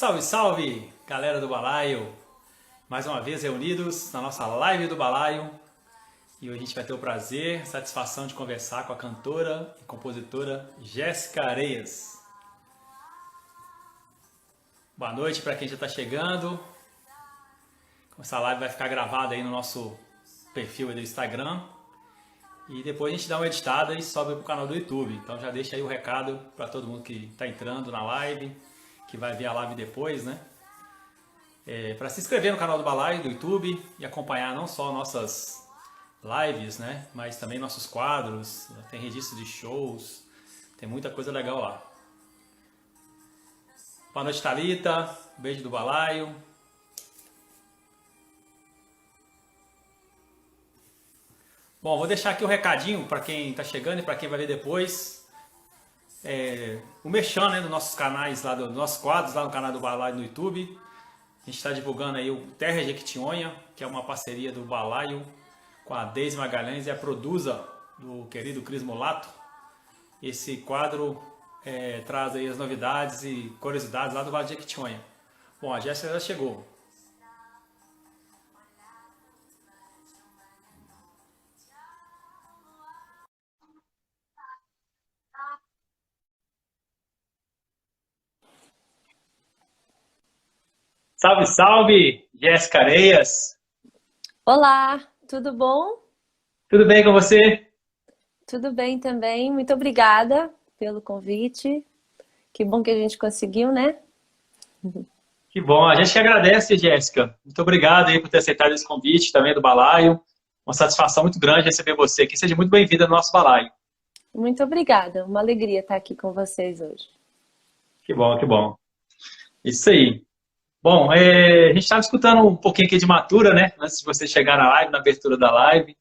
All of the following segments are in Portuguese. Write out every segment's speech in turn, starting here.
Salve, salve, galera do Balaio! Mais uma vez reunidos na nossa live do Balaio e hoje a gente vai ter o prazer, satisfação de conversar com a cantora e compositora Jéssica Areias. Boa noite para quem já está chegando. Essa live vai ficar gravada aí no nosso perfil aí do Instagram e depois a gente dá uma editada e sobe para o canal do YouTube. Então já deixa aí o recado para todo mundo que está entrando na live, que vai ver a live depois, né? Para se inscrever no canal do Balaio do YouTube e acompanhar não só nossas lives, né? Mas também nossos quadros, tem registro de shows, tem muita coisa legal lá. Boa noite, Thalita, beijo do Balaio. Bom, vou deixar aqui o recadinho para quem está chegando e para quem vai ver depois. O merchan, né, dos nossos canais, lá dos nossos quadros, lá no canal do Balaio no YouTube. A gente está divulgando aí o Terra Jequitinhonha, que é uma parceria do Balaio com a Deise Magalhães e a Produza do querido Cris Molato. Esse quadro traz aí as novidades e curiosidades lá do Vale de Jequitinhonha. Bom, a Jéssica já chegou. Salve, salve, Jéssica Areias. Olá, tudo bom? Tudo bem com você? Tudo bem também. Muito obrigada pelo convite. Que bom que a gente conseguiu, né? Que bom, a gente que agradece, Jéssica. Muito obrigado aí por ter aceitado esse convite também do Balaio. Uma satisfação muito grande receber você aqui. Seja muito bem-vinda no nosso Balaio. Muito obrigada. Uma alegria estar aqui com vocês hoje. Que bom, que bom. Isso aí. Bom, a gente estava escutando um pouquinho aqui de Matura, né? Antes de você chegar na live, na abertura da live.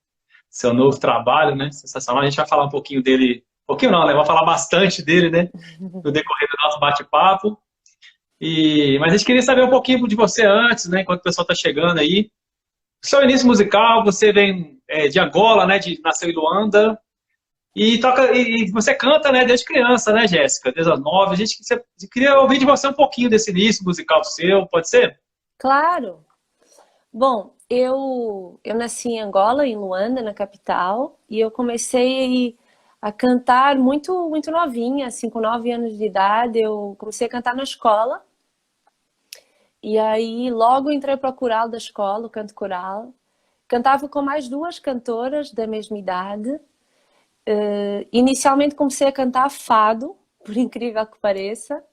Seu novo trabalho, né? Sensacional. A gente vai falar um pouquinho dele. Um pouquinho não, né? Vamos falar bastante dele, né? No decorrer do nosso bate-papo. Mas a gente queria saber um pouquinho de você antes, né? Enquanto o pessoal está chegando aí. Seu início musical, você vem de Angola, né? Nasceu em Luanda. E você canta, né? Desde criança, né, Jéssica? Desde as 9. A gente queria ouvir de você um pouquinho desse início musical seu, pode ser? Claro. Bom, eu nasci em Angola, em Luanda, na capital, e eu comecei a cantar muito novinha, assim, com 9 anos de idade. Eu comecei a cantar na escola. E aí logo entrei para o coral da escola, o canto coral. Cantava com mais duas cantoras da mesma idade. Inicialmente comecei a cantar fado, por incrível que pareça.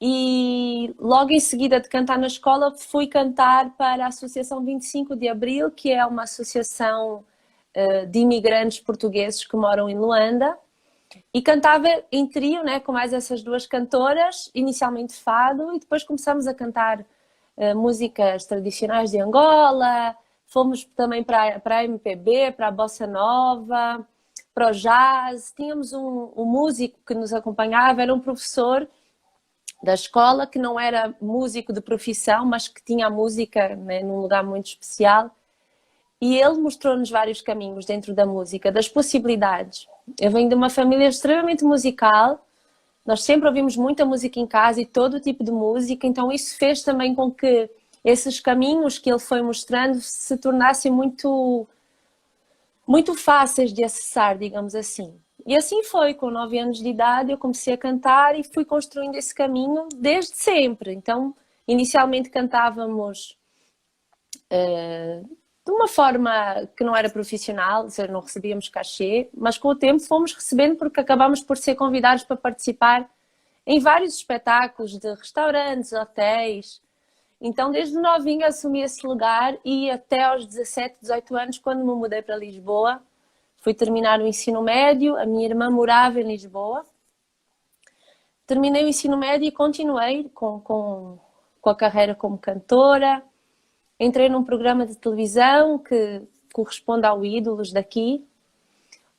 E logo em seguida de cantar na escola fui cantar para a Associação 25 de Abril, que é uma associação de imigrantes portugueses que moram em Luanda. E cantava em trio, né, com mais essas duas cantoras, inicialmente fado, e depois começamos a cantar músicas tradicionais de Angola, fomos também para a MPB, para a Bossa Nova, para o jazz. Tínhamos um músico que nos acompanhava, era um professor da escola, que não era músico de profissão, mas que tinha a música, né, num lugar muito especial. E ele mostrou-nos vários caminhos dentro da música, das possibilidades. Eu venho de uma família extremamente musical, nós sempre ouvimos muita música em casa e todo tipo de música, então isso fez também com que esses caminhos que ele foi mostrando se tornassem muito fáceis de acessar, digamos assim. E assim foi, com 9 anos de idade eu comecei a cantar e fui construindo esse caminho desde sempre. Então, inicialmente cantávamos de uma forma que não era profissional, ou seja, não recebíamos cachê, mas com o tempo fomos recebendo porque acabámos por ser convidados para participar em vários espetáculos de restaurantes, hotéis. Então, desde novinha assumi esse lugar e até aos 17, 18 anos, quando me mudei para Lisboa, fui terminar o ensino médio, a minha irmã morava em Lisboa. Terminei o ensino médio e continuei com a carreira como cantora. Entrei num programa de televisão que corresponde ao Ídolos daqui.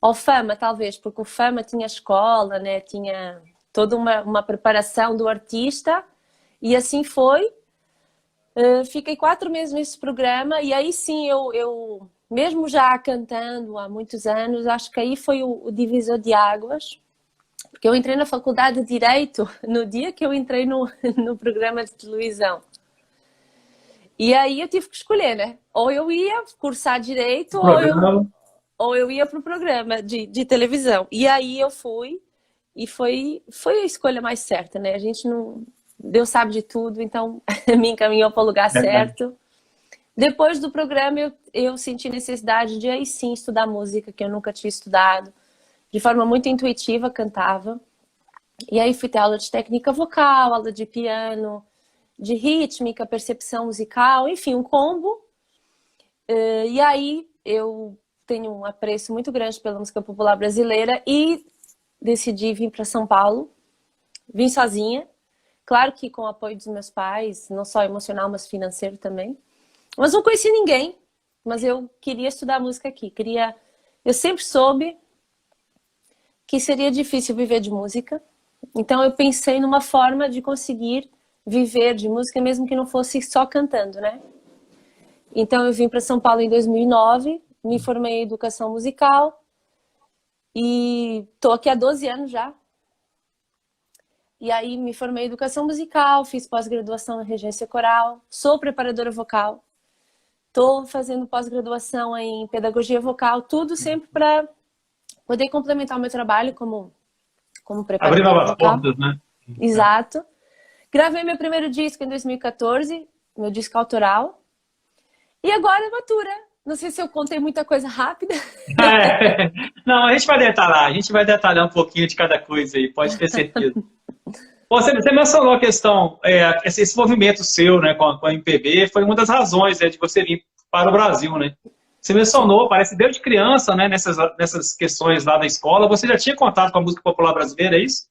Ao Fama, talvez, porque o Fama tinha escola, né? Tinha toda uma preparação do artista. E assim foi. Fiquei 4 meses nesse programa e aí sim, eu mesmo já cantando há muitos anos, acho que aí foi o divisor de águas. que eu entrei na faculdade de Direito no dia que eu entrei no programa de televisão. E aí eu tive que escolher, né? Ou eu ia cursar Direito, ou eu ia para o programa de televisão. E aí eu fui, e foi a escolha mais certa, né? A gente não... Deus sabe de tudo, então me encaminhou para o lugar certo. Depois do programa, eu senti necessidade de aí sim estudar música, que eu nunca tinha estudado. De forma muito intuitiva, cantava. E aí fui ter aula de técnica vocal, aula de piano, de rítmica, percepção musical, enfim, um combo. E aí eu tenho um apreço muito grande pela música popular brasileira e decidi vir para São Paulo. Vim sozinha. Claro que com o apoio dos meus pais, não só emocional, mas financeiro também. Mas não conheci ninguém. Mas eu queria estudar música aqui. Eu sempre soube que seria difícil viver de música. Então eu pensei numa forma de conseguir viver de música, mesmo que não fosse só cantando, né? Então eu vim para São Paulo em 2009, me formei em educação musical e tô aqui há 12 anos já. E aí me formei em educação musical, fiz pós-graduação em regência coral, sou preparadora vocal, tô fazendo pós-graduação em pedagogia vocal, tudo sempre para poder complementar o meu trabalho como preparadora Abrir novas vocal. portas, né? Exato. Gravei meu primeiro disco em 2014, meu disco autoral. E agora matura. Não sei se eu contei muita coisa rápida. Não, a gente vai detalhar um pouquinho de cada coisa aí, pode ter certeza. Você mencionou a questão, esse movimento seu, né, com a MPB, foi uma das razões, né, de você vir para o Brasil, né? Você mencionou, parece desde criança, né, nessas questões lá da escola, você já tinha contato com a música popular brasileira, é isso?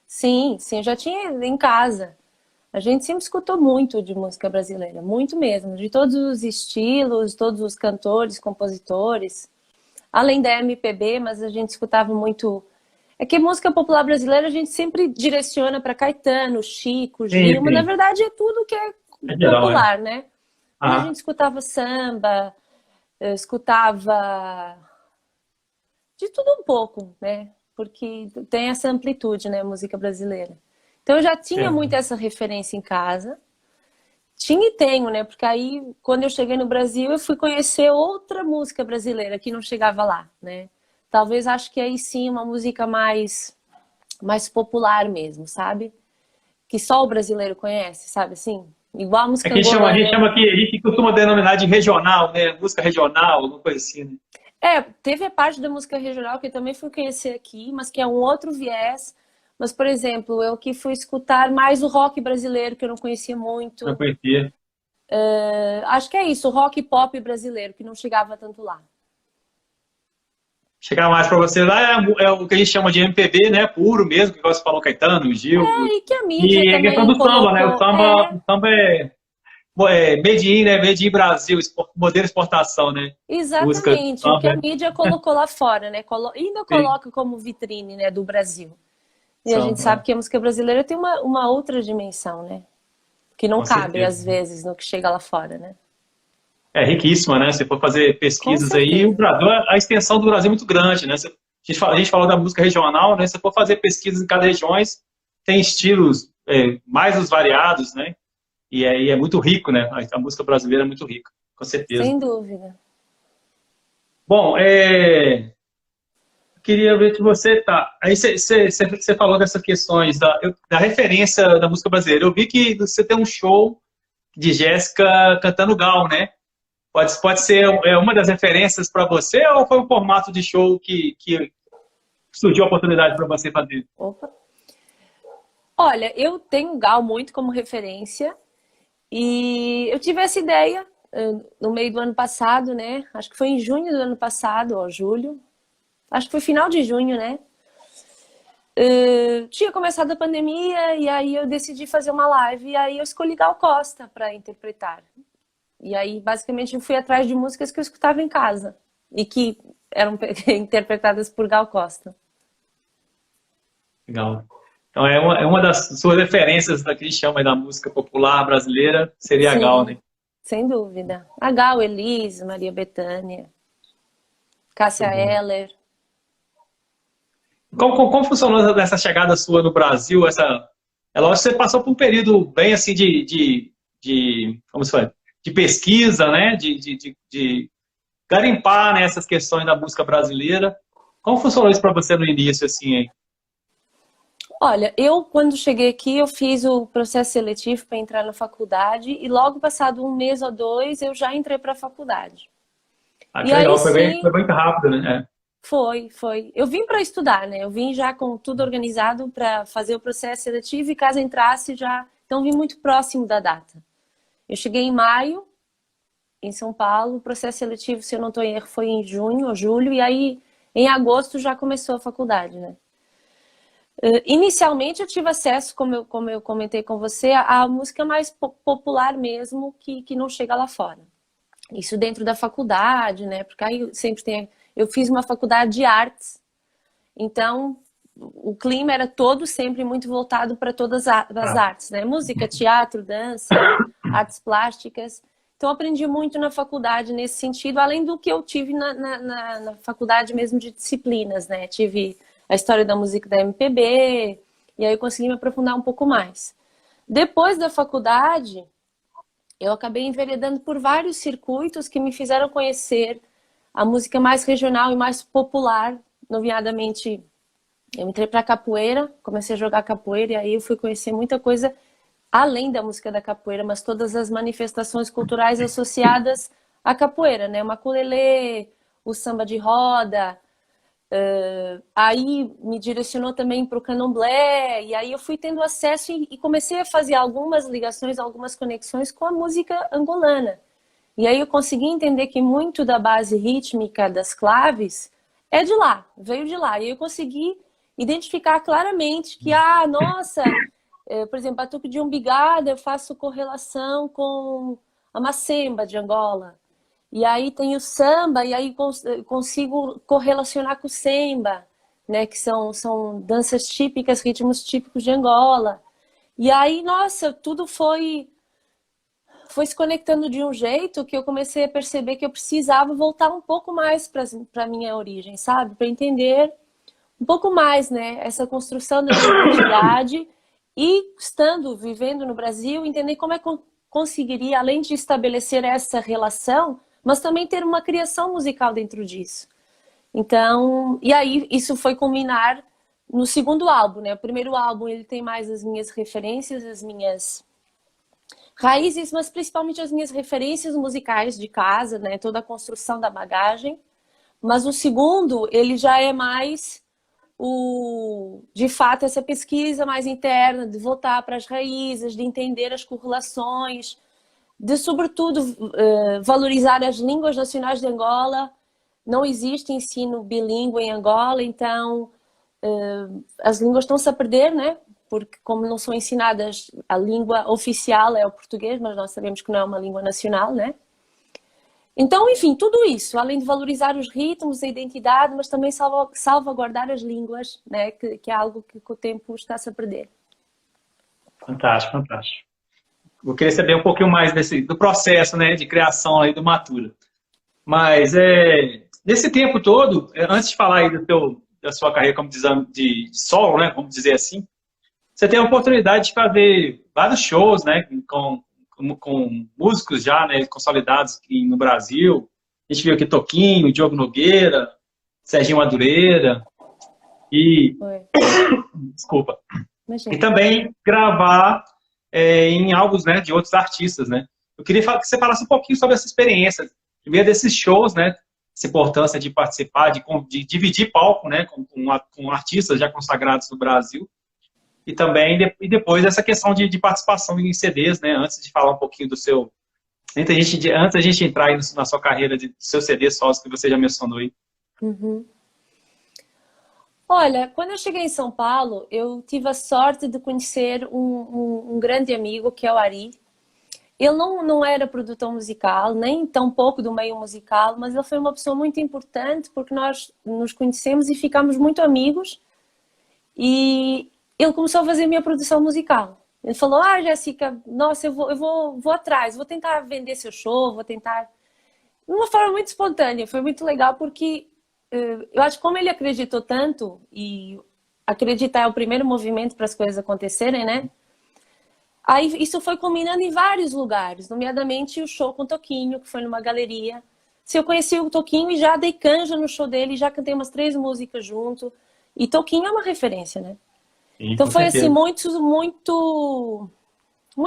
Sim, eu já tinha em casa. A gente sempre escutou muito de música brasileira, muito mesmo, de todos os estilos, todos os cantores, compositores, além da MPB, mas a gente escutava muito. É que música popular brasileira a gente sempre direciona para Caetano, Chico, Gil, mas na Sim. verdade é tudo que é É geral, é. popular, né? Mas a Ah, gente escutava samba, escutava de tudo um pouco, né? Porque tem essa amplitude, né, a música brasileira. Então eu já tinha muito é. essa referência em casa. Tinha e tenho, né? Porque aí, quando eu cheguei no Brasil, eu fui conhecer outra música brasileira que não chegava lá, né? Talvez acho que aí sim uma música mais popular mesmo, sabe? Que só o brasileiro conhece, sabe assim? Igual a É música que a gente angolana. chama que a gente costuma denominar de regional, né? Música regional, alguma coisa assim, né? Teve a parte da música regional que eu também fui conhecer aqui, mas que é um outro viés. Mas, por exemplo, eu que fui escutar mais o rock brasileiro, que eu não conhecia Não muito. conhecia. Acho que é isso, o rock pop brasileiro, que não chegava tanto lá. Chegar mais para você lá é o que a gente chama de MPB, né? Puro mesmo, que você falou Caetano, Gil. E que a mídia E a questão também do samba, né? O colocou. samba, o samba é made in, né? Made in Brasil, modelo exportação, né? Música Exatamente, o que samba, a mídia colocou lá fora, né? Ainda sim, coloca como vitrine, né, do Brasil. E a gente sabe samba, que a música brasileira tem uma outra dimensão, né? Que não com cabe, certeza. às vezes, no que chega lá fora, né? É riquíssima, né? Se for fazer Com pesquisas aí, certeza. A extensão do Brasil é muito grande, né? A gente falou da música regional, né? Se for fazer pesquisas em cada região, tem estilos mais os variados, né? E aí é muito rico, né? A música brasileira é muito rica, com certeza. Sem dúvida. Bom, queria ver que você tá. Aí você falou dessas questões da referência da música brasileira. Eu vi que você tem um show de Jéssica cantando Gal, né? Pode ser uma das referências para você ou foi um formato de show que surgiu a oportunidade para você fazer? Opa. Olha, eu tenho o Gal muito como referência e eu tive essa ideia no meio do ano passado, né? Acho que foi em junho do ano passado, ou julho. Acho que foi final de junho, né? Tinha começado a pandemia e aí eu decidi fazer uma live e aí eu escolhi Gal Costa para interpretar. E aí, basicamente, eu fui atrás de músicas que eu escutava em casa e que eram interpretadas por Gal Costa. Legal. Então é uma das suas referências da que a gente chama da música popular brasileira, seria a Gal, Sim, né? sem dúvida. A Gal, Elis, Maria Bethânia, Muito Cássia bom. Eller. Como funcionou essa chegada sua no Brasil? É lógico que você passou por um período bem assim como se fala, de pesquisa, né? De garimpar, né, essas questões da música brasileira. Como funcionou isso para você no início, assim, hein? Olha, eu quando cheguei aqui, eu fiz o processo seletivo para entrar na faculdade e logo passado um mês ou dois, eu já entrei para a faculdade. Ah, E que aí legal, sim, foi bem rápido, né? É. foi. Eu vim para estudar, né? Eu vim já com tudo organizado para fazer o processo seletivo e caso entrasse já. Então, vim muito próximo da data. Eu cheguei em maio, em São Paulo, o processo seletivo, se eu não estou em erro, foi em junho ou julho, e aí em agosto já começou a faculdade, né? Inicialmente eu tive acesso, como eu comentei com você, à música mais popular mesmo, que não chega lá fora. Isso dentro da faculdade, né? Porque aí sempre tem. Eu fiz uma faculdade de artes, então o clima era todo sempre muito voltado para todas as Ah, artes, né? Música, teatro, dança, artes plásticas. Então aprendi muito na faculdade nesse sentido, além do que eu tive na faculdade mesmo de disciplinas, né? Tive a história da música da MPB, e aí eu consegui me aprofundar um pouco mais. Depois da faculdade, eu acabei enveredando por vários circuitos que me fizeram conhecer a música mais regional e mais popular, nomeadamente eu entrei para capoeira, comecei a jogar capoeira e aí eu fui conhecer muita coisa além da música da capoeira, mas todas as manifestações culturais associadas à capoeira, né? O maculelê, o samba de roda, aí me direcionou também para o candomblé, e aí eu fui tendo acesso e comecei a fazer algumas ligações, algumas conexões com a música angolana. E aí eu consegui entender que muito da base rítmica das claves é de lá, veio de lá. E eu consegui identificar claramente que, nossa, por exemplo, Batuque de Umbigada eu faço correlação com a macemba de Angola. E aí tem o samba, e aí consigo correlacionar com o semba, né? Que são danças típicas, ritmos típicos de Angola. E aí, nossa, tudo foi se conectando de um jeito que eu comecei a perceber que eu precisava voltar um pouco mais para a minha origem, sabe? Para entender um pouco mais, né? Essa construção da minha identidade e estando, vivendo no Brasil, entender como é que eu conseguiria, além de estabelecer essa relação, mas também ter uma criação musical dentro disso. Então, e aí isso foi culminar no segundo álbum, né? O primeiro álbum ele tem mais as minhas referências, as minhas raízes, mas principalmente as minhas referências musicais de casa, né? Toda a construção da bagagem. Mas o segundo, ele já é mais de fato, essa pesquisa mais interna, de voltar para as raízes, de entender as correlações, de, sobretudo, valorizar as línguas nacionais de Angola. Não existe ensino bilíngue em Angola, então as línguas estão-se a perder, né? Porque como não são ensinadas, a língua oficial é o português, mas nós sabemos que não é uma língua nacional, né? Então, enfim, tudo isso, além de valorizar os ritmos, a identidade, mas também salvaguardar as línguas, né? Que é algo que com o tempo está-se a perder. Fantástico, fantástico. Eu queria saber um pouquinho mais do processo, né, de criação aí do Matura. Mas nesse tempo todo, antes de falar aí da sua carreira como de solo, né, vamos dizer assim, você tem a oportunidade de fazer vários shows, né, com músicos já, né, consolidados aqui no Brasil. A gente viu aqui Toquinho, Diogo Nogueira, Serginho Madureira e Foi. desculpa. Imagina. E também gravar em álbuns, né, de outros artistas, né? Eu queria que você falasse um pouquinho sobre essa experiência, primeiro desses shows, né? Essa importância de participar, de dividir palco, né, com artistas já consagrados no Brasil. E também e depois essa questão de participação em CDs, né? Antes de falar um pouquinho do seu. Antes da gente entrar aí na sua carreira de seu CD sócio, que você já mencionou aí. Uhum. Olha, quando eu cheguei em São Paulo, eu tive a sorte de conhecer um grande amigo, que é o Ari. Ele não era produtor musical, nem tão pouco do meio musical, mas ele foi uma pessoa muito importante porque nós nos conhecemos e ficamos muito amigos. E ele começou a fazer a minha produção musical. Ele falou, Jéssica, nossa, eu vou atrás, vou tentar vender seu show, vou tentar... De uma forma muito espontânea, foi muito legal porque eu acho que como ele acreditou tanto, e acreditar é o primeiro movimento para as coisas acontecerem, né? Aí isso foi combinando em vários lugares, nomeadamente o show com o Toquinho, que foi numa galeria. Se eu conheci o Toquinho e já dei canja no show dele, já cantei umas 3 músicas junto. E Toquinho é uma referência, né? Sim, Então com foi assim, certeza. muito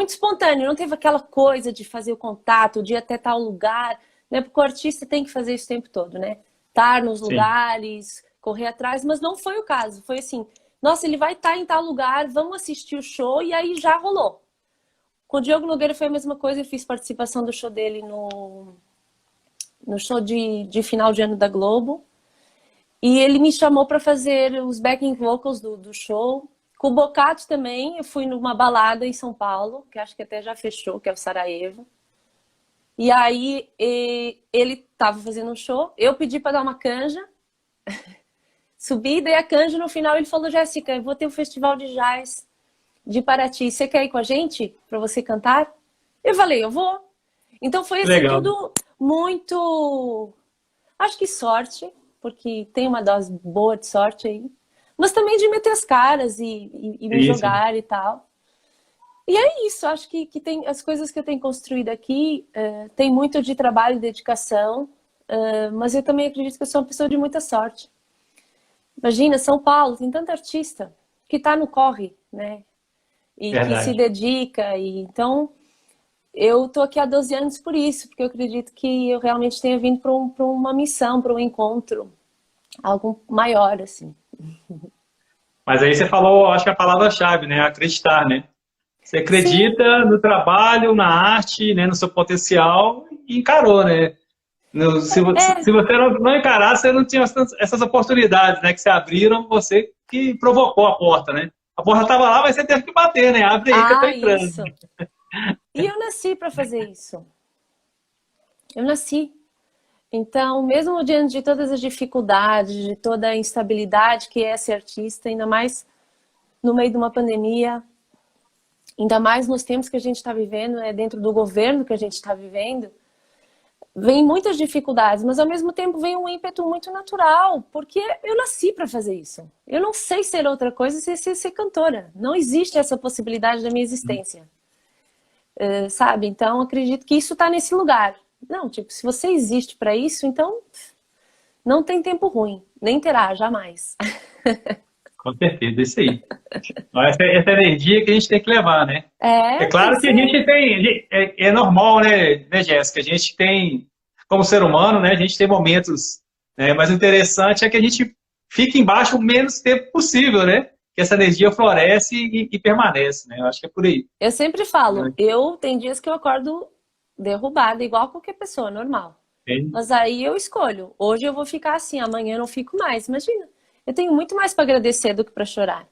espontâneo. Não teve aquela coisa de fazer o contato, de ir até tal lugar, né? Porque o artista tem que fazer isso o tempo todo, né? Estar nos Sim. lugares, correr atrás, mas não foi o caso. Foi assim, nossa, ele vai estar em tal lugar, vamos assistir o show, e aí já rolou. Com o Diogo Nogueira foi a mesma coisa, eu fiz participação do show dele no show de final de ano da Globo. E ele me chamou para fazer os backing vocals do show. Com o Bocato também, eu fui numa balada em São Paulo, que acho que até já fechou, que é o Sarajevo. E aí ele estava fazendo um show, eu pedi para dar uma canja, subi, dei a canja, no final ele falou, Jéssica, eu vou ter um festival de jazz de Paraty, você quer ir com a gente para você cantar? Eu falei, eu vou. Então foi assim, Legal. tudo muito, acho que sorte, porque tem uma dose boa de sorte aí, mas também de meter as caras e me Isso. jogar e tal. E é isso, acho que tem as coisas que eu tenho construído aqui, tem muito de trabalho e dedicação, mas eu também acredito que eu sou uma pessoa de muita sorte. Imagina, São Paulo tem tanta artista que está no corre, né? E que se Verdade. dedica. E então, eu tô aqui há 12 anos por isso, porque eu acredito que eu realmente tenha vindo para uma missão, para um encontro, algo maior, assim. Mas aí você falou, acho que a palavra-chave, né? Acreditar, né? Você Sim, acredita no trabalho, na arte, né? No seu potencial e encarou, né? é, Se você não encarasse, você não tinha essas oportunidades, né? Que se abriram, você que provocou a porta, né? A porta estava lá, mas você teve que bater, né? Abre aí que eu tô entrando. isso. E eu nasci para fazer isso. Eu nasci. Então, mesmo diante de todas as dificuldades, de toda a instabilidade que é ser artista, ainda mais no meio de uma pandemia, ainda mais nos tempos que a gente está vivendo, né, dentro do governo que a gente está vivendo, vem muitas dificuldades, mas ao mesmo tempo vem um ímpeto muito natural, porque eu nasci para fazer isso. Eu não sei ser outra coisa sem ser cantora. Não existe essa possibilidade da minha existência, sabe? Então, acredito que isso está nesse lugar. Não, tipo, se você existe para isso, então não tem tempo ruim, nem terá, jamais. Com certeza, isso aí. Essa energia que a gente tem que levar, né? É É, tem que claro que a ser. gente tem, é normal, né, Jéssica? A gente tem, como ser humano, né, a gente tem momentos, né, mas o interessante é que a gente fica embaixo o menos tempo possível, né? Que essa energia floresce e permanece, né? Eu acho que é por aí. Eu sempre falo, Né? eu tem dias que eu acordo derrubada, igual qualquer pessoa, normal. Tem- Mas aí eu escolho. Hoje eu vou ficar assim, amanhã eu não fico mais. Imagina, eu tenho muito mais para agradecer do que para chorar.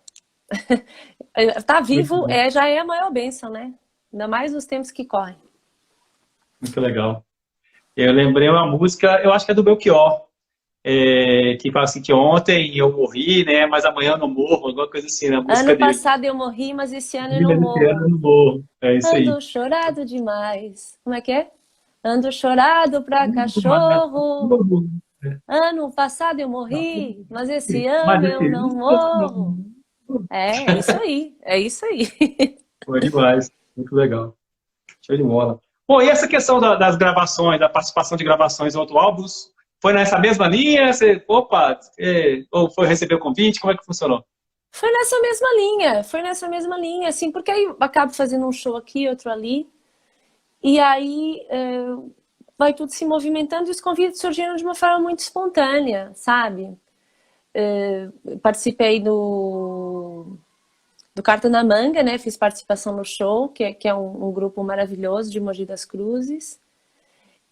Tá Muito vivo bom, já é a maior bênção, né? Ainda mais nos tempos que correm. muito legal. Eu lembrei uma música, eu acho que é do Belchior, que fala assim que ontem eu morri, né? Mas amanhã eu não morro, alguma coisa assim, na música Ano dele. passado eu morri, mas esse ano eu Esse não ano eu morro. não morro. É isso aí. Ando chorado demais. Como é que é? Ando chorado pra cachorro. Ano passado eu morri, mas esse Mas ano eu esse não morro. É isso aí, é isso aí. foi demais. Muito legal. Show de bola. Bom, e essa questão das gravações, da participação de gravações em outros álbuns, foi nessa mesma linha? Você, opa, ou foi receber o convite? Como é que funcionou? Foi nessa mesma linha, assim, porque aí eu acabo fazendo um show aqui, outro ali, e aí vai tudo se movimentando e os convites surgiram de uma forma muito espontânea, sabe? Participei do Carta na Manga, né? Fiz participação no show, que é um grupo maravilhoso de Mogi das Cruzes.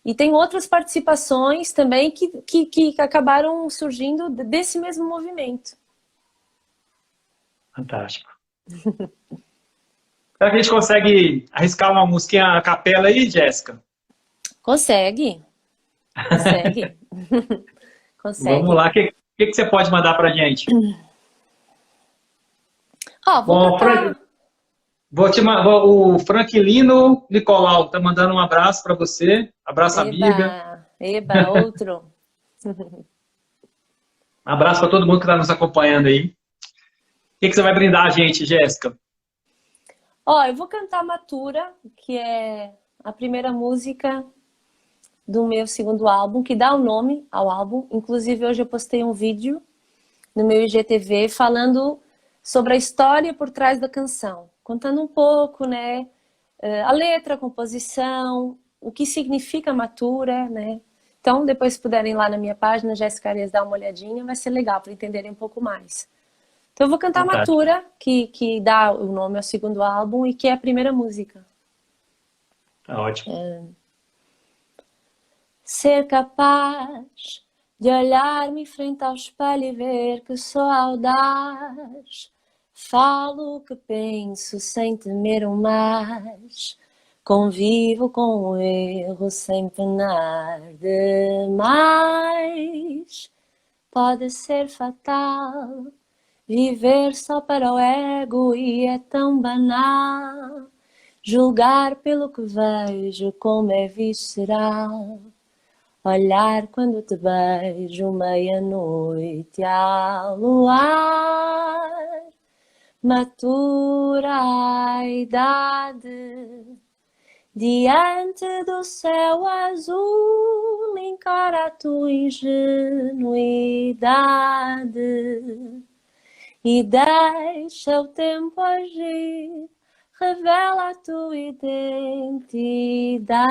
E tem outras participações também que acabaram surgindo desse mesmo movimento. Fantástico. Será que a gente consegue arriscar uma musiquinha a capela aí, Jéssica? Consegue, consegue, Vamos consegue. lá. O que você pode mandar pra gente? Ó, vou Bom, cantar. o Franklino Nicolau tá mandando um abraço para você. Abraço, amiga. Eba, eba, outro. Um abraço para todo mundo que está nos acompanhando aí. O que você vai brindar a gente, Jéssica? Ó, eu vou cantar Matura, que é a primeira música do meu segundo álbum, que dá o nome ao álbum. Inclusive, hoje eu postei um vídeo no meu IGTV falando sobre a história por trás da canção, contando um pouco, né, a letra, a composição, o que significa Matura, né? Então, depois se puderem ir lá na minha página, Jéssica Arias, dar uma olhadinha, vai ser legal para entenderem um pouco mais. Então eu vou cantar Fantástico. Matura, que dá o nome ao segundo álbum e que é a primeira música. Tá ótimo. Ser capaz de olhar-me frente ao espelho e ver que sou audaz. Falo o que penso sem temer o mais. Convivo com o erro sem penar demais. Pode ser fatal viver só para o ego e é tão banal. Julgar pelo que vejo como é visceral. Olhar quando te beijo meia-noite ao luar. Matura a idade. Diante do céu azul, encara a tua ingenuidade e deixa o tempo agir, revela a tua identidade.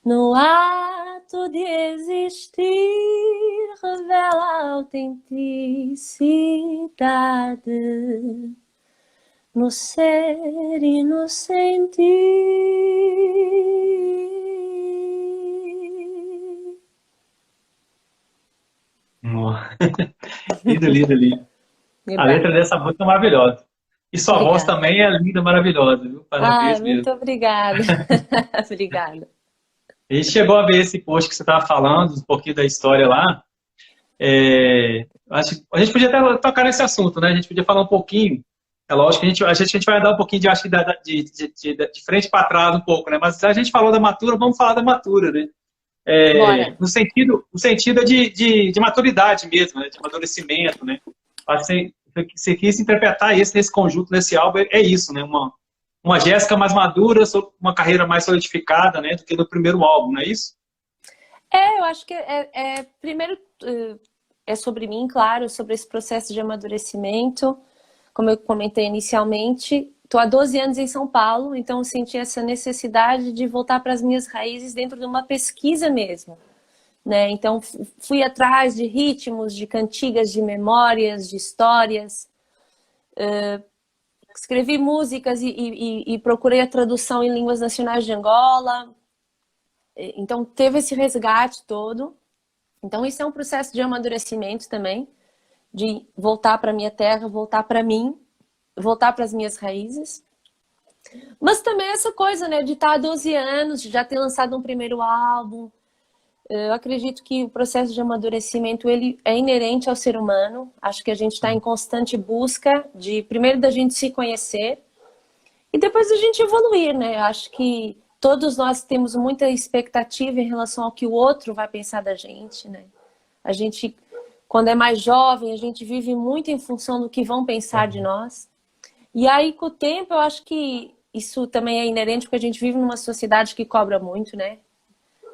No ato de existir, revela a autenticidade. No ser e no sentir. Lindo, lindo, lindo. A letra dessa música é maravilhosa. E sua voz Obrigada. também é linda, maravilhosa, viu? Ai, Parabéns mesmo. muito obrigada. Obrigada. A gente chegou a ver esse post que você estava falando, um pouquinho da história lá. Acho que a gente podia até tocar nesse assunto, né? A gente podia falar um pouquinho. É lógico que a gente vai dar um pouquinho de, acho que de frente para trás um pouco, né? Mas a gente falou da Matura, vamos falar da Matura, né? Bora. No sentido de maturidade mesmo, né? De amadurecimento, né? Acho que você quis interpretar isso nesse conjunto, nesse álbum, é isso, né? Uma Jéssica mais madura, uma carreira mais solidificada, né? Do que no primeiro álbum, não é isso? Eu acho que primeiro é sobre mim, claro, sobre esse processo de amadurecimento. Como eu comentei inicialmente, estou há 12 anos em São Paulo, então eu senti essa necessidade de voltar para as minhas raízes dentro de uma pesquisa mesmo, né? Então fui atrás de ritmos, de cantigas, de memórias, de histórias. Escrevi músicas e procurei a tradução em línguas nacionais de Angola. Então teve esse resgate todo. Então isso é um processo de amadurecimento também, de voltar para minha terra, voltar para mim, voltar para as minhas raízes. Mas também essa coisa, né, de estar há 12 anos, de já ter lançado um primeiro álbum. Eu acredito que o processo de amadurecimento ele é inerente ao ser humano. Acho que a gente está em constante busca de, primeiro, da gente se conhecer e depois da gente evoluir, né? Acho que todos nós temos muita expectativa em relação ao que o outro vai pensar da gente, né? A gente, quando é mais jovem, a gente vive muito em função do que vão pensar de nós. E aí, com o tempo, eu acho que isso também é inerente, porque a gente vive numa sociedade que cobra muito, né?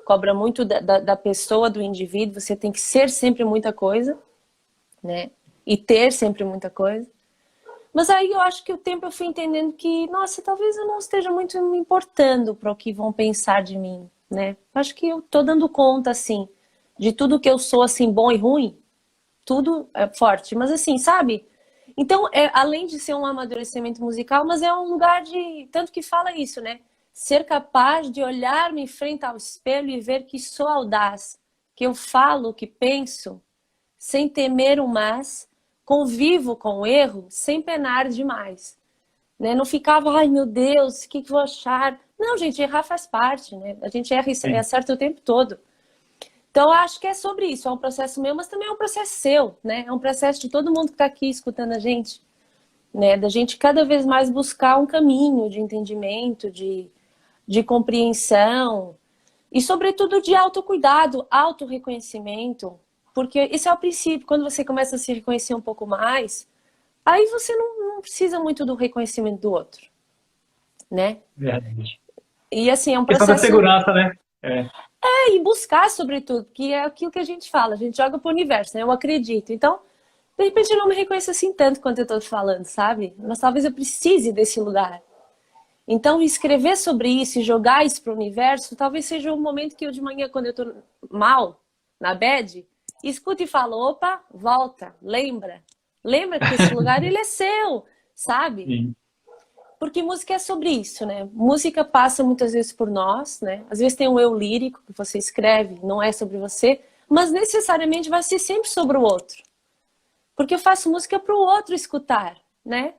Cobra muito da pessoa, do indivíduo. Você tem que ser sempre muita coisa, né? E ter sempre muita coisa. Mas aí eu acho que o tempo eu fui entendendo que, nossa, talvez eu não esteja muito me importando para o que vão pensar de mim, né? Acho que eu tô dando conta, assim, de tudo que eu sou, assim, bom e ruim. Tudo é forte. Mas assim, sabe? Então, além de ser um amadurecimento musical, mas é um lugar de... Tanto que fala isso, né? Ser capaz de olhar-me em frente ao espelho e ver que sou audaz, que eu falo o que penso, sem temer o mas, convivo com o erro, sem penar demais. Né? Não ficava, ai meu Deus, o que vou achar? Não, gente, errar faz parte, né? A gente erra e acerta o tempo todo. Então, eu acho que é sobre isso, é um processo meu, mas também é um processo seu, né? É um processo de todo mundo que está aqui escutando a gente, né? Da gente cada vez mais buscar um caminho de entendimento, de compreensão e, sobretudo, de autocuidado, autorreconhecimento, Porque esse é o princípio, quando você começa a se reconhecer um pouco mais, aí você não precisa muito do reconhecimento do outro, né? Verdade. E assim, é um Questão da processo. segurança, né? É, E buscar, sobretudo, que é aquilo que a gente fala, a gente joga pro universo, né? Eu acredito. Então, de repente eu não me reconheço assim tanto quanto eu tô falando, sabe? Mas talvez eu precise desse lugar. Então, escrever sobre isso e jogar isso pro universo, talvez seja o momento que eu de manhã, quando eu tô mal, na bad, escuto e falo, opa, volta, lembra. Lembra que esse lugar, ele é seu, sabe? sim. Porque música é sobre isso, né? Música passa muitas vezes por nós, né? Às vezes tem um eu lírico que você escreve, não é sobre você, mas necessariamente vai ser sempre sobre o outro. Porque eu faço música para o outro escutar, né?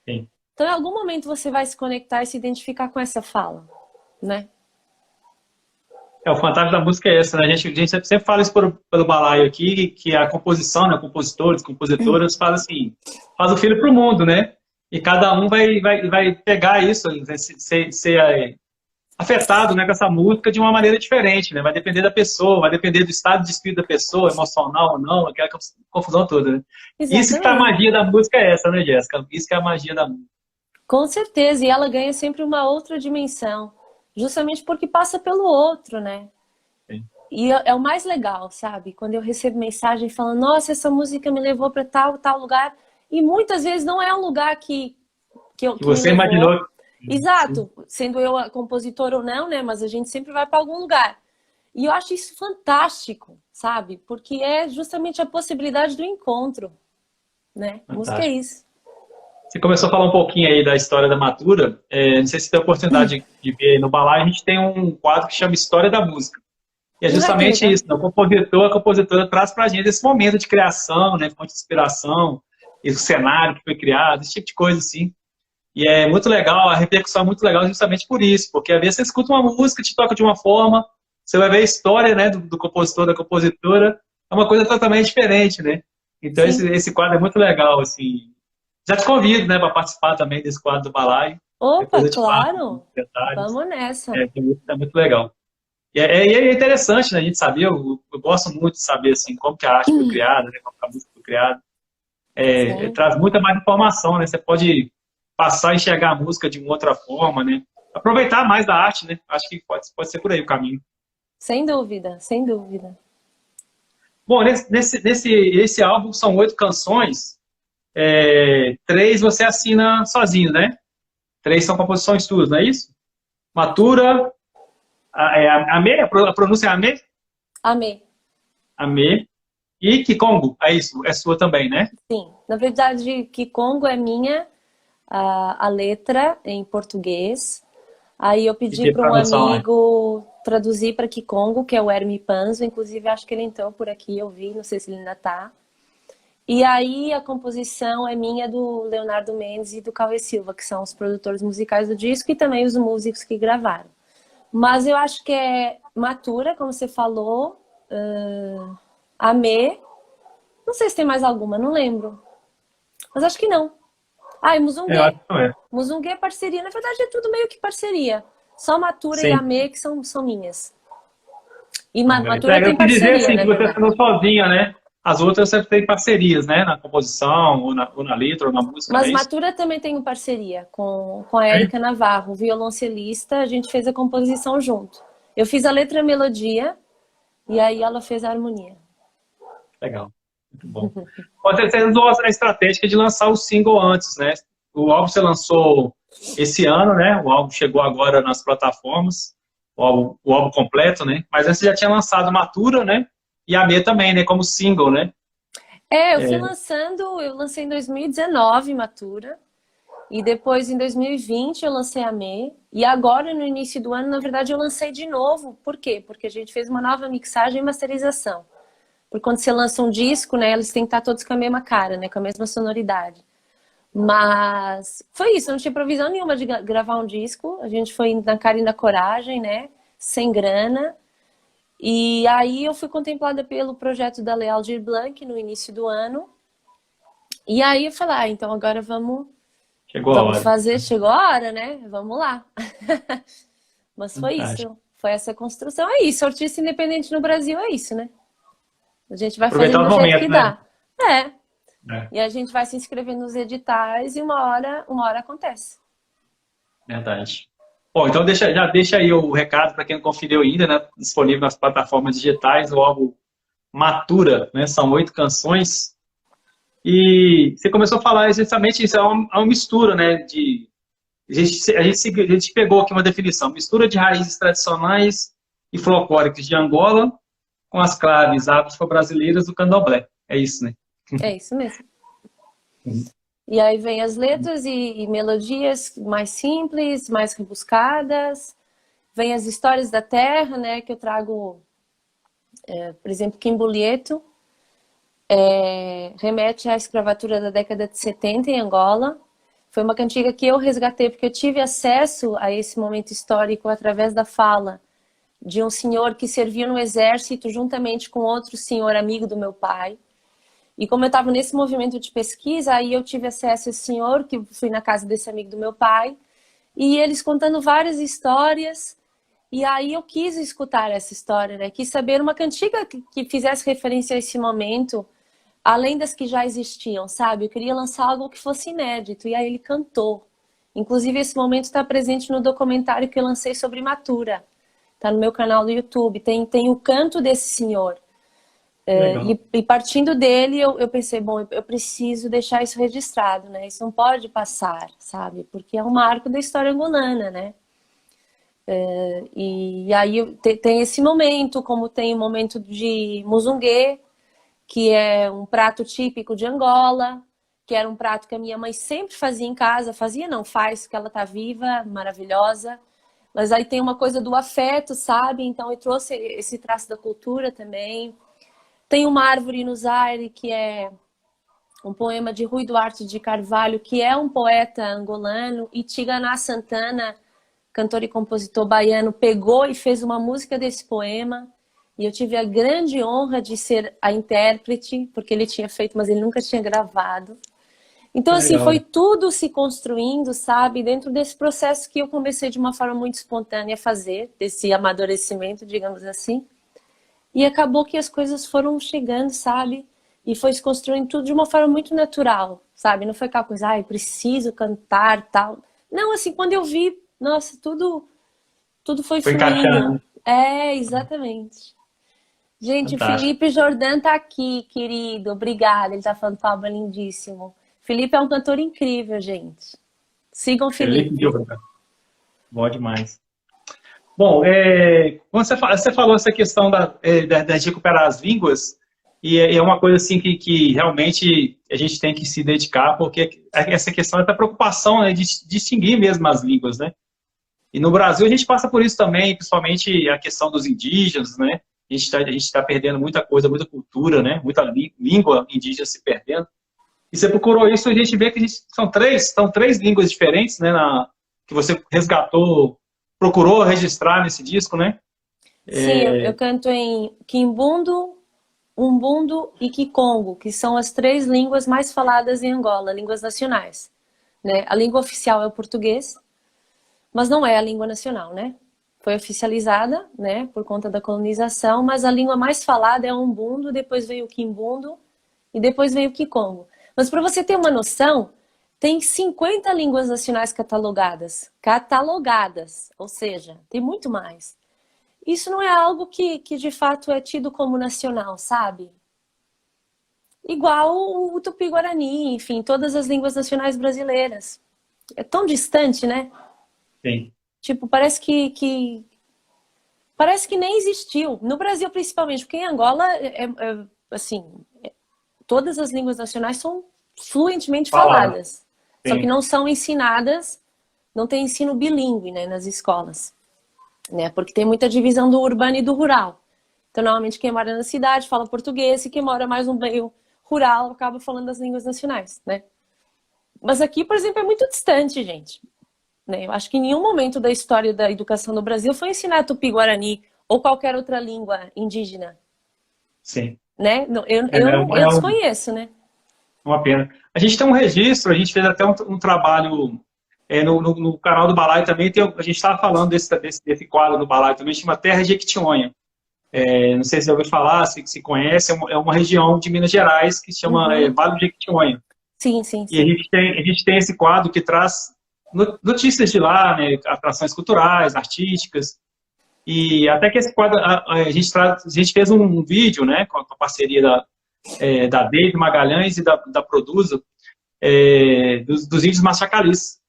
Sim. Então, em algum momento você vai se conectar e se identificar com essa fala, né? O fantástico da música é essa, né? A gente sempre fala isso pelo balaio aqui, que a composição, né? Compositores, compositoras, faz assim, faz o filho para o mundo, né? E cada um vai pegar isso, vai ser afetado, né, com essa música de uma maneira diferente, né? Vai depender da pessoa, vai depender do estado de espírito da pessoa, emocional ou não, aquela confusão toda, né? Isso que tá a Exatamente. magia da música é essa, né, Jéssica? Isso que é a magia da música. Com certeza. E ela ganha sempre uma outra dimensão. Justamente porque passa pelo outro, né? Sim. E é o mais legal, sabe? Quando eu recebo mensagem falando, nossa, essa música me levou para tal lugar. E muitas vezes não é um lugar Que que me você levou. imaginou. Sim. Exato, sendo eu a compositora ou não, né? Mas a gente sempre vai para algum lugar. E eu acho isso fantástico, sabe? Porque é justamente a possibilidade do encontro, né? Música é Fantástico. isso. Você começou a falar um pouquinho aí da história da Matura. Não sei se você tem a oportunidade de ver aí no Balai, a gente tem um quadro que chama História da Música. E é Ai, que justamente legal. isso, né? O compositor, a compositora traz para a gente esse momento de criação, né? Fonte de inspiração, esse cenário que foi criado, esse tipo de coisa assim. E é muito legal, a repercussão é muito legal justamente por isso, porque às vezes você escuta uma música, te toca de uma forma, você vai ver a história, né, do compositor, da compositora, é uma coisa totalmente diferente, né? Então Sim. esse quadro é muito legal, assim. Já te convido, né, para participar também desse quadro do Balaio. Depois Opa, eu te passo os claro. detalhes. Vamos nessa. É muito legal. E é interessante, né, a gente saber, eu gosto muito de saber, assim, como que a arte foi criada, né, como que a música foi criada. Sim. Traz muita mais informação, né? Você pode passar e enxergar a música de uma outra forma, né? Aproveitar mais da arte, né? Acho que pode ser por aí o caminho. Sem dúvida, sem dúvida. Bom, esse álbum são 8 canções. 3 você assina sozinho, né? 3 são composições suas, não é isso? Matura, Amê, a pronúncia é Amê? Amei. Amê. E Kikongo, é isso, é sua também, né? Sim. Na verdade, Kikongo é minha, a letra em português. Aí eu E pedi teve para um tradução, né? amigo traduzir para Kikongo, que é o Herme Panzo. Inclusive, acho que ele entrou por aqui, eu vi, não sei se ele ainda tá. E aí a composição é minha, do Leonardo Mendes e do Cauê Silva, que são os produtores musicais do disco e também os músicos que gravaram. Mas eu acho que é Matura, como você falou, Amê. Não sei se tem mais alguma, não lembro. Mas acho que não. Ah, e Eu Muzungue. acho que não é. Muzungue é parceria. Na verdade, é tudo meio que parceria. Só Matura e Sim. Amê que são minhas. E Matura Eu tem quis dizer parceria, assim, na que você verdade. assinou sozinha, né? As outras você tem parcerias, né? Na composição, ou na letra, ou na música, não Mas é isso? Matura também tem parceria com a É? Érica Navarro, violoncelista. A gente fez a composição junto. Eu fiz a letra e a melodia e aí ela fez a harmonia. Legal. Muito bom. Você usou a estratégia de lançar o single antes, né? O álbum você lançou esse ano, né? O álbum chegou agora nas plataformas, o álbum completo, né? Mas antes você já tinha lançado Matura, né? E a Mê também, né? Como single, né? Eu fui lançando, eu lancei em 2019 Matura. E depois, em 2020, eu lancei a Mê. E agora, no início do ano, na verdade, eu lancei de novo. Por quê? Porque a gente fez uma nova mixagem e masterização. Porque quando você lança um disco, né, eles têm que estar todos com a mesma cara, né, com a mesma sonoridade. Mas foi isso, eu não tinha previsão nenhuma de gravar um disco. A gente foi na cara e na coragem, né, sem grana. E aí eu fui contemplada pelo projeto da Lei Aldir Blanc no início do ano. E aí eu falei, então agora Chegou a vamos hora. fazer, chegou a hora, né? Vamos lá. Mas foi Fantástico. isso. Foi essa construção. É isso. Artista independente no Brasil é isso, né? A gente vai Aproveitar fazendo os do jeito momentos, que né? dá. É. É, E a gente vai se inscrevendo nos editais e uma hora acontece. verdade. Bom, então já deixa aí o recado para quem não conferiu ainda, né? Disponível nas plataformas digitais, o álbum Matura, né? São 8 canções. E você começou a falar justamente isso, é uma mistura, né? A gente pegou aqui uma definição, mistura de raízes tradicionais e folclóricas de Angola com as claves afro-brasileiras do candomblé. É isso, né? É isso mesmo. Uhum. E aí vem as letras e melodias mais simples, mais rebuscadas. Vem as histórias da terra, né? Que eu trago, por exemplo, Quimbolieto. Remete à escravatura da década de 70 em Angola. Foi uma cantiga que eu resgatei porque eu tive acesso a esse momento histórico através da fala de um senhor que servia no exército juntamente com outro senhor amigo do meu pai. E como eu estava nesse movimento de pesquisa, aí eu tive acesso a esse senhor, que fui na casa desse amigo do meu pai, e eles contando várias histórias. E aí eu quis escutar essa história, né? Quis saber uma cantiga que fizesse referência a esse momento, além das que já existiam, sabe? Eu queria lançar algo que fosse inédito, e aí ele cantou. Inclusive, esse momento está presente no documentário que eu lancei sobre Matura. Está no meu canal do YouTube. Tem o canto desse senhor. E partindo dele, eu pensei, bom, eu preciso deixar isso registrado, né? Isso não pode passar, sabe? Porque é um marco da história angolana, né? E aí tem esse momento, como tem o momento de muzungue, que é um prato típico de Angola, que era um prato que a minha mãe sempre fazia em casa. Fazia, não, faz, porque ela tá viva, maravilhosa. Mas aí tem uma coisa do afeto, sabe? Então eu trouxe esse traço da cultura também. Tem uma árvore no Zaire, que é um poema de Rui Duarte de Carvalho, que é um poeta angolano, e Tiganá Santana, cantor e compositor baiano, pegou e fez uma música desse poema. E eu tive a grande honra de ser a intérprete, porque ele tinha feito, mas ele nunca tinha gravado. Então, assim, Legal. foi tudo se construindo, sabe? Dentro desse processo que eu comecei de uma forma muito espontânea a fazer, desse amadurecimento, digamos assim. E acabou que as coisas foram chegando, sabe? E foi se construindo tudo de uma forma muito natural, sabe? Não foi aquela coisa, ai, preciso cantar, tal. Não, assim, quando eu vi, nossa, tudo foi Foi fluindo. encaixando. É, exatamente. Gente, o Fantástico. Felipe Jordan tá aqui, querido. Obrigada. Ele tá falando palma lindíssimo. Felipe é um cantor incrível, gente. Sigam o Felipe Felipe. Gilberto. Bom demais. Bom, quando você falou essa questão de recuperar as línguas, e é uma coisa assim que realmente a gente tem que se dedicar, porque essa questão é da preocupação, né, de distinguir mesmo as línguas, né? E no Brasil a gente passa por isso também, principalmente a questão dos indígenas, né? A gente tá perdendo muita coisa, muita cultura, né? Muita língua indígena se perdendo. E você procurou isso, a gente vê que são três línguas diferentes, né? Que você resgatou, procurou registrar nesse disco, né? Sim, eu canto em Quimbundo, Umbundo e Kikongo, que são as três línguas mais faladas em Angola, línguas nacionais, né? A língua oficial é o português, mas não é a língua nacional, né? Foi oficializada, né, por conta da colonização, mas a língua mais falada é o Umbundo, depois veio o Quimbundo e depois veio o Kikongo. Mas para você ter uma noção, tem 50 línguas nacionais catalogadas, ou seja, tem muito mais. Isso não é algo que de fato é tido como nacional, sabe? Igual o Tupi-Guarani, enfim, todas as línguas nacionais brasileiras. É tão distante, né? Sim. Tipo, parece que nem existiu. No Brasil, principalmente, porque em Angola, assim, todas as línguas nacionais são fluentemente Fala. faladas. Só que Sim. não são ensinadas, não tem ensino bilíngue, né, nas escolas. Né? Porque tem muita divisão do urbano e do rural. Então, normalmente, quem mora na cidade fala português e quem mora mais no meio rural acaba falando as línguas nacionais, né? Mas aqui, por exemplo, é muito distante, gente. Né? Eu acho que em nenhum momento da história da educação no Brasil foi ensinar Tupi-Guarani ou qualquer outra língua indígena. Sim. Né? É Eu desconheço, né? uma pena. A gente tem um registro, a gente fez até um trabalho no canal do Balai também, a gente estava falando desse quadro no Balai também, chama Terra de Jequitinhonha. Não sei se você ouviu falar, se conhece, é uma região de Minas Gerais que se chama Uhum. Vale do Jequitinhonha. Sim, sim, E sim. a gente tem esse quadro que traz notícias de lá, né, atrações culturais, artísticas. E até que esse quadro, a gente fez um vídeo, né, com a parceria da David Magalhães e da Produza, dos índios Machacalis.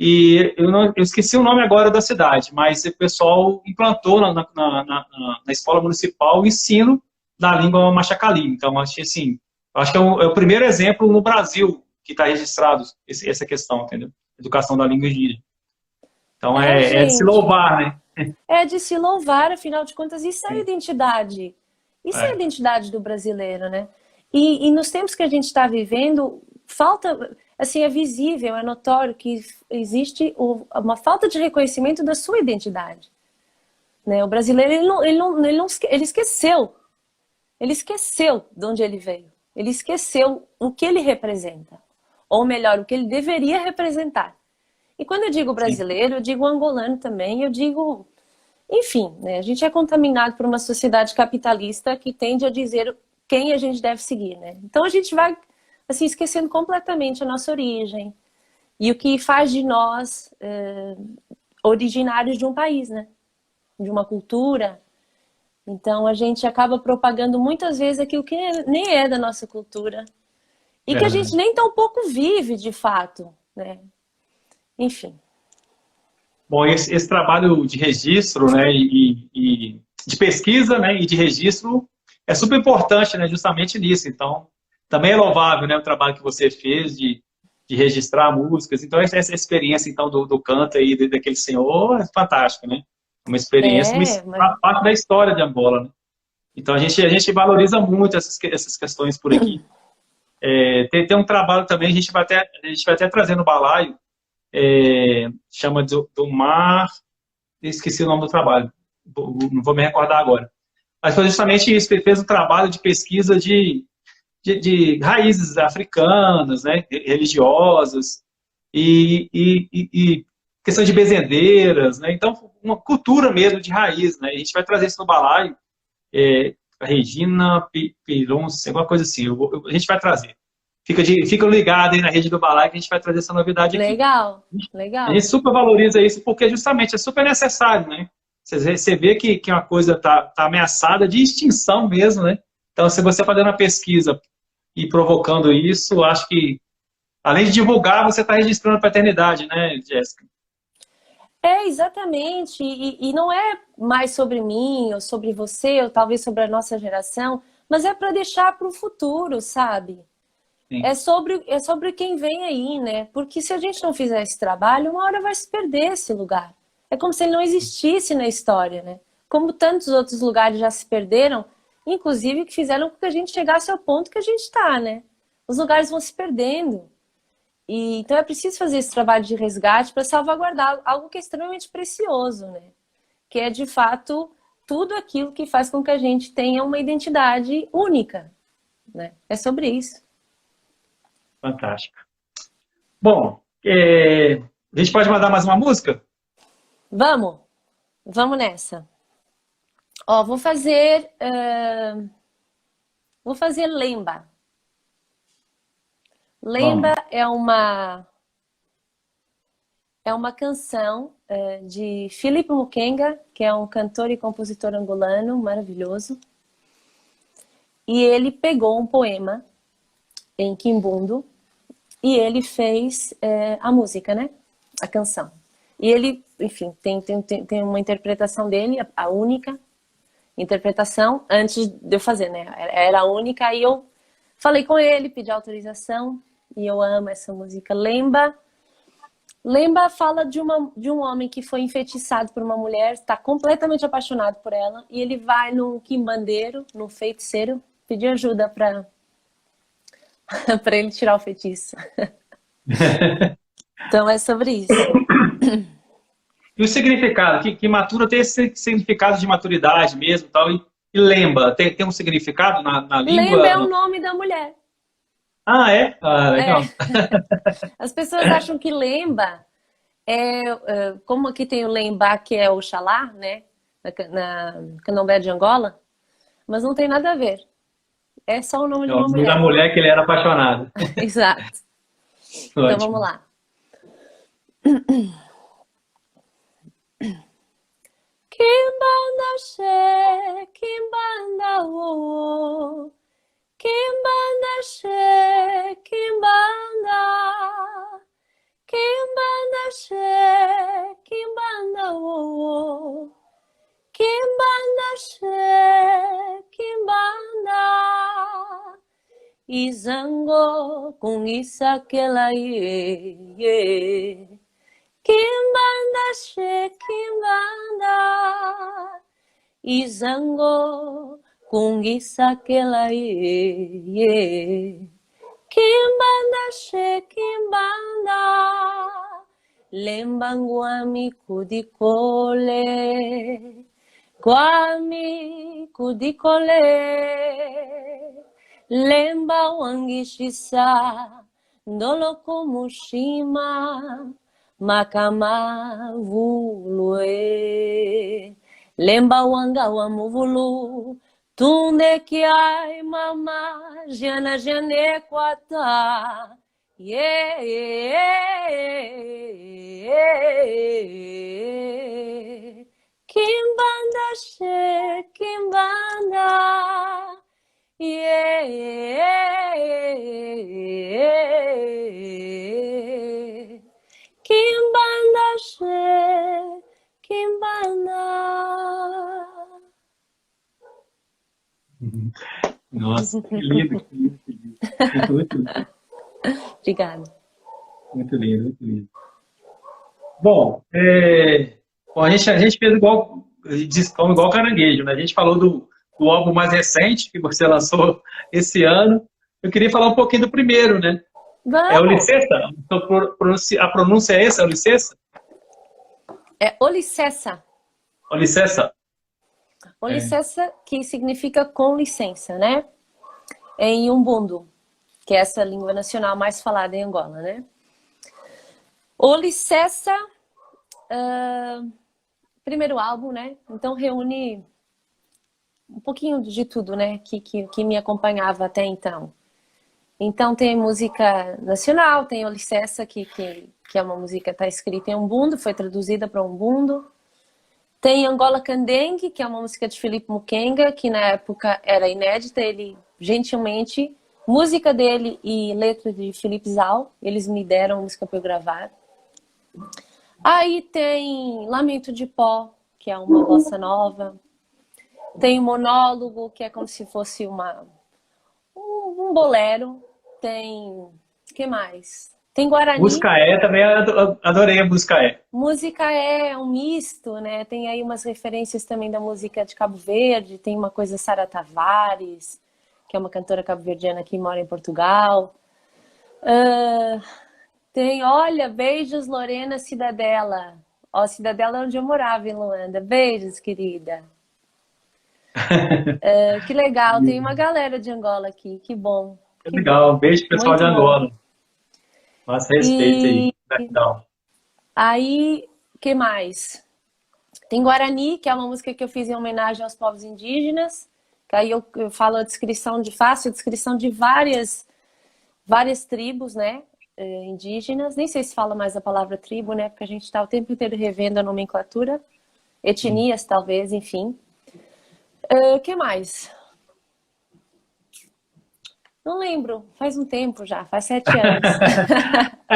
E eu esqueci o nome agora da cidade, mas o pessoal implantou na escola municipal o ensino da língua Machacali. Então, acho que é o primeiro exemplo no Brasil que está registrado essa questão, entendeu? Educação da língua indígena. Então, É, é de se gente, louvar, né? é de se louvar, afinal de contas, isso é a identidade. Isso é a É, identidade do brasileiro, né? E nos tempos que a gente está vivendo, falta, assim, é visível, é notório que existe uma falta de reconhecimento da sua identidade. Né? O brasileiro, ele esqueceu de onde ele veio. Ele esqueceu o que ele representa. Ou melhor, o que ele deveria representar. E quando eu digo sim. brasileiro, eu digo angolano também, eu digo... Enfim, né? A gente é contaminado por uma sociedade capitalista que tende a dizer quem a gente deve seguir, né? Então a gente vai, assim, esquecendo completamente a nossa origem e o que faz de nós originários de um país, né? De uma cultura. Então a gente acaba propagando muitas vezes aquilo que nem é da nossa cultura e que a gente Verdade. nem tão pouco vive de fato, né? Enfim. Bom, esse trabalho de registro, né, e de pesquisa, né, e de registro é super importante, né, justamente nisso. Então, também é louvável, né, o trabalho que você fez de registrar músicas. Então, essa experiência, então, do canto aí, daquele senhor, é fantástica, né? Uma experiência, É, mas... parte da história de Angola, né? Então, a gente valoriza muito essas questões por aqui. Tem um trabalho também, a gente vai até trazer no balaio, chama do Mar, esqueci o nome do trabalho, não vou me recordar agora. Mas foi justamente isso, ele fez um trabalho de pesquisa de raízes africanas, né, religiosas, e questão de bezendeiras, né, então uma cultura mesmo de raiz, né, a gente vai trazer isso no balaio, a Regina Pironce, alguma coisa assim, a gente vai trazer. Fica ligado aí na rede do balaio que a gente vai trazer essa novidade aqui. legal, A gente legal. super valoriza isso porque justamente é super necessário, né? Você vê que uma coisa tá ameaçada de extinção mesmo, né? Então, se você fazendo uma pesquisa e provocando isso, acho que, além de divulgar, você está registrando a paternidade, né, Jéssica? É, exatamente. E não é mais sobre mim, ou sobre você, ou talvez sobre a nossa geração, mas é para deixar para o futuro, sabe? Sim. É sobre quem vem aí, né? Porque se a gente não fizer esse trabalho, uma hora vai se perder esse lugar. É como se ele não existisse na história, né? Como tantos outros lugares já se perderam, inclusive que fizeram com que a gente chegasse ao ponto que a gente está, né? Os lugares vão se perdendo. E, então é preciso fazer esse trabalho de resgate para salvaguardar algo que é extremamente precioso, né? Que é de fato tudo aquilo que faz com que a gente tenha uma identidade única, né? É sobre isso. Fantástico. Bom, a gente pode mandar mais uma música? Vamos, vamos nessa. Ó, vou fazer Lemba. Lemba Vamos. é uma canção de Filipe Mukenga, que é um cantor e compositor angolano maravilhoso. E ele pegou um poema em Quimbundo e ele fez a música, né? A canção. E ele, enfim, tem uma interpretação dele, a única interpretação, antes de eu fazer, né? Era a única, aí eu falei com ele, pedi autorização, e eu amo essa música. Lemba fala de um homem que foi enfeitiçado por uma mulher, está completamente apaixonado por ela, e ele vai num quimbandeiro, num feiticeiro, pedir ajuda para para ele tirar o feitiço. Então é sobre isso. E o significado? Que matura tem esse significado de maturidade mesmo tal, e lembra, tem um significado na Lemba é o língua? nome da mulher. Ah, é? Ah, É. legal. As pessoas acham que Lemba como aqui tem o Lembá, que é Oxalá, né? na Candomblé de Angola, mas não tem nada a ver. É só o nome É de o uma nome da mulher. mulher que ele era apaixonado. Exato. Então vamos Ótimo. lá. Kimbanda she, kimbanda wo, kimbanda she, kimbanda, kimbanda she, kimbanda wo, kimbanda she, kimbanda, izango com isso aquela ye. Kimbanda she, kimbanda, izango kungisa kela ye. Kimbanda she, kimbanda, lembangwami kudikole, kwami kudikole, lemba wangishisa, ndolo kumushima, makama vulue, lemba wanga wa muvulu, tunde que ai mama, jana jane kwata, yeah, yeah, yeah. Kimbanda she, kimbanda, yeah, yeah, yeah. Kimbanda she, kimbanda. Nossa, que lindo, que lindo, que lindo. Muito lindo. Obrigada. Muito lindo, muito lindo. Bom, bom, a gente fez igual, como igual caranguejo, né? A gente falou do álbum mais recente que você lançou esse ano. Eu queria falar um pouquinho do primeiro, né? É o Vamos! Licença? Então, a pronúncia é essa, é o Licença? É Olicessa. O Licença? Olicessa, que significa com licença, né? Em Umbundo, que é essa língua nacional mais falada em Angola, né? Olicessa, primeiro álbum, né? Então reúne um pouquinho de tudo, né? Que me acompanhava até então. Então tem música nacional, tem Olicessa, que é uma música que está escrita em Umbundo, foi traduzida para Umbundo. Tem Angola Candengue, que é uma música de Filipe Mukenga, que na época era inédita. Ele, gentilmente, música dele e letra de Felipe Zal, eles me deram a música para eu gravar. Aí tem Lamento de Pó, que é uma bossa nova. Tem Monólogo, que é como se fosse um bolero. Tem... que mais? Tem Guarani. Buscaé também, adorei a Buscaé. Música é um misto, né? Tem aí umas referências também da música de Cabo Verde. Tem uma coisa Sara Tavares, que é uma cantora cabo-verdiana que mora em Portugal. Tem, olha, beijos Lorena Cidadela. Ó, Cidadela é onde eu morava, em Luanda. Beijos, querida. Que legal, tem uma galera de Angola aqui, que bom. Que legal, beijo pro pessoal Muito de bom. Angola. Nossa, respeito aí. Legal. Aí, que mais? Tem Guarani, que é uma música que eu fiz em homenagem aos povos indígenas. Que aí eu falo a descrição faço a descrição de várias tribos, né? Indígenas. Nem sei se fala mais a palavra tribo, né? Porque a gente está o tempo inteiro revendo a nomenclatura. Etnias, talvez, enfim. Que mais? Não lembro. Faz um tempo já. Faz 7 anos.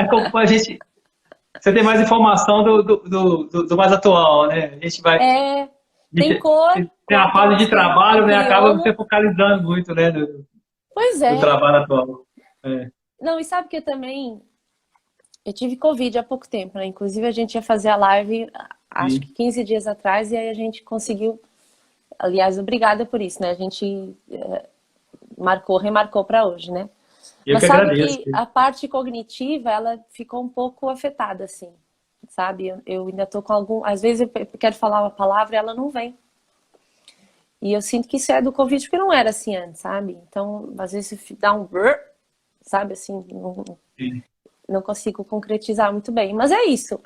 Como você tem mais informação do mais atual, né? A gente vai... tem cor. Tem a fase de trabalho, né? Acaba crioulo. você focalizando muito, né? Pois é. Do trabalho atual. Não, e sabe que eu tive Covid há pouco tempo, né? Inclusive a gente ia fazer a live, acho que 15 dias atrás, e aí a gente conseguiu. Aliás, obrigada por isso, né? A gente remarcou para hoje, né? Mas sabe agradeço. que a parte cognitiva, ela ficou um pouco afetada, assim, sabe? Eu ainda tô com às vezes eu quero falar uma palavra e ela não vem. E eu sinto que isso é do Covid, porque não era assim antes, sabe? Então, às vezes dá um brrr, sabe? Assim, não consigo concretizar muito bem. Mas é isso.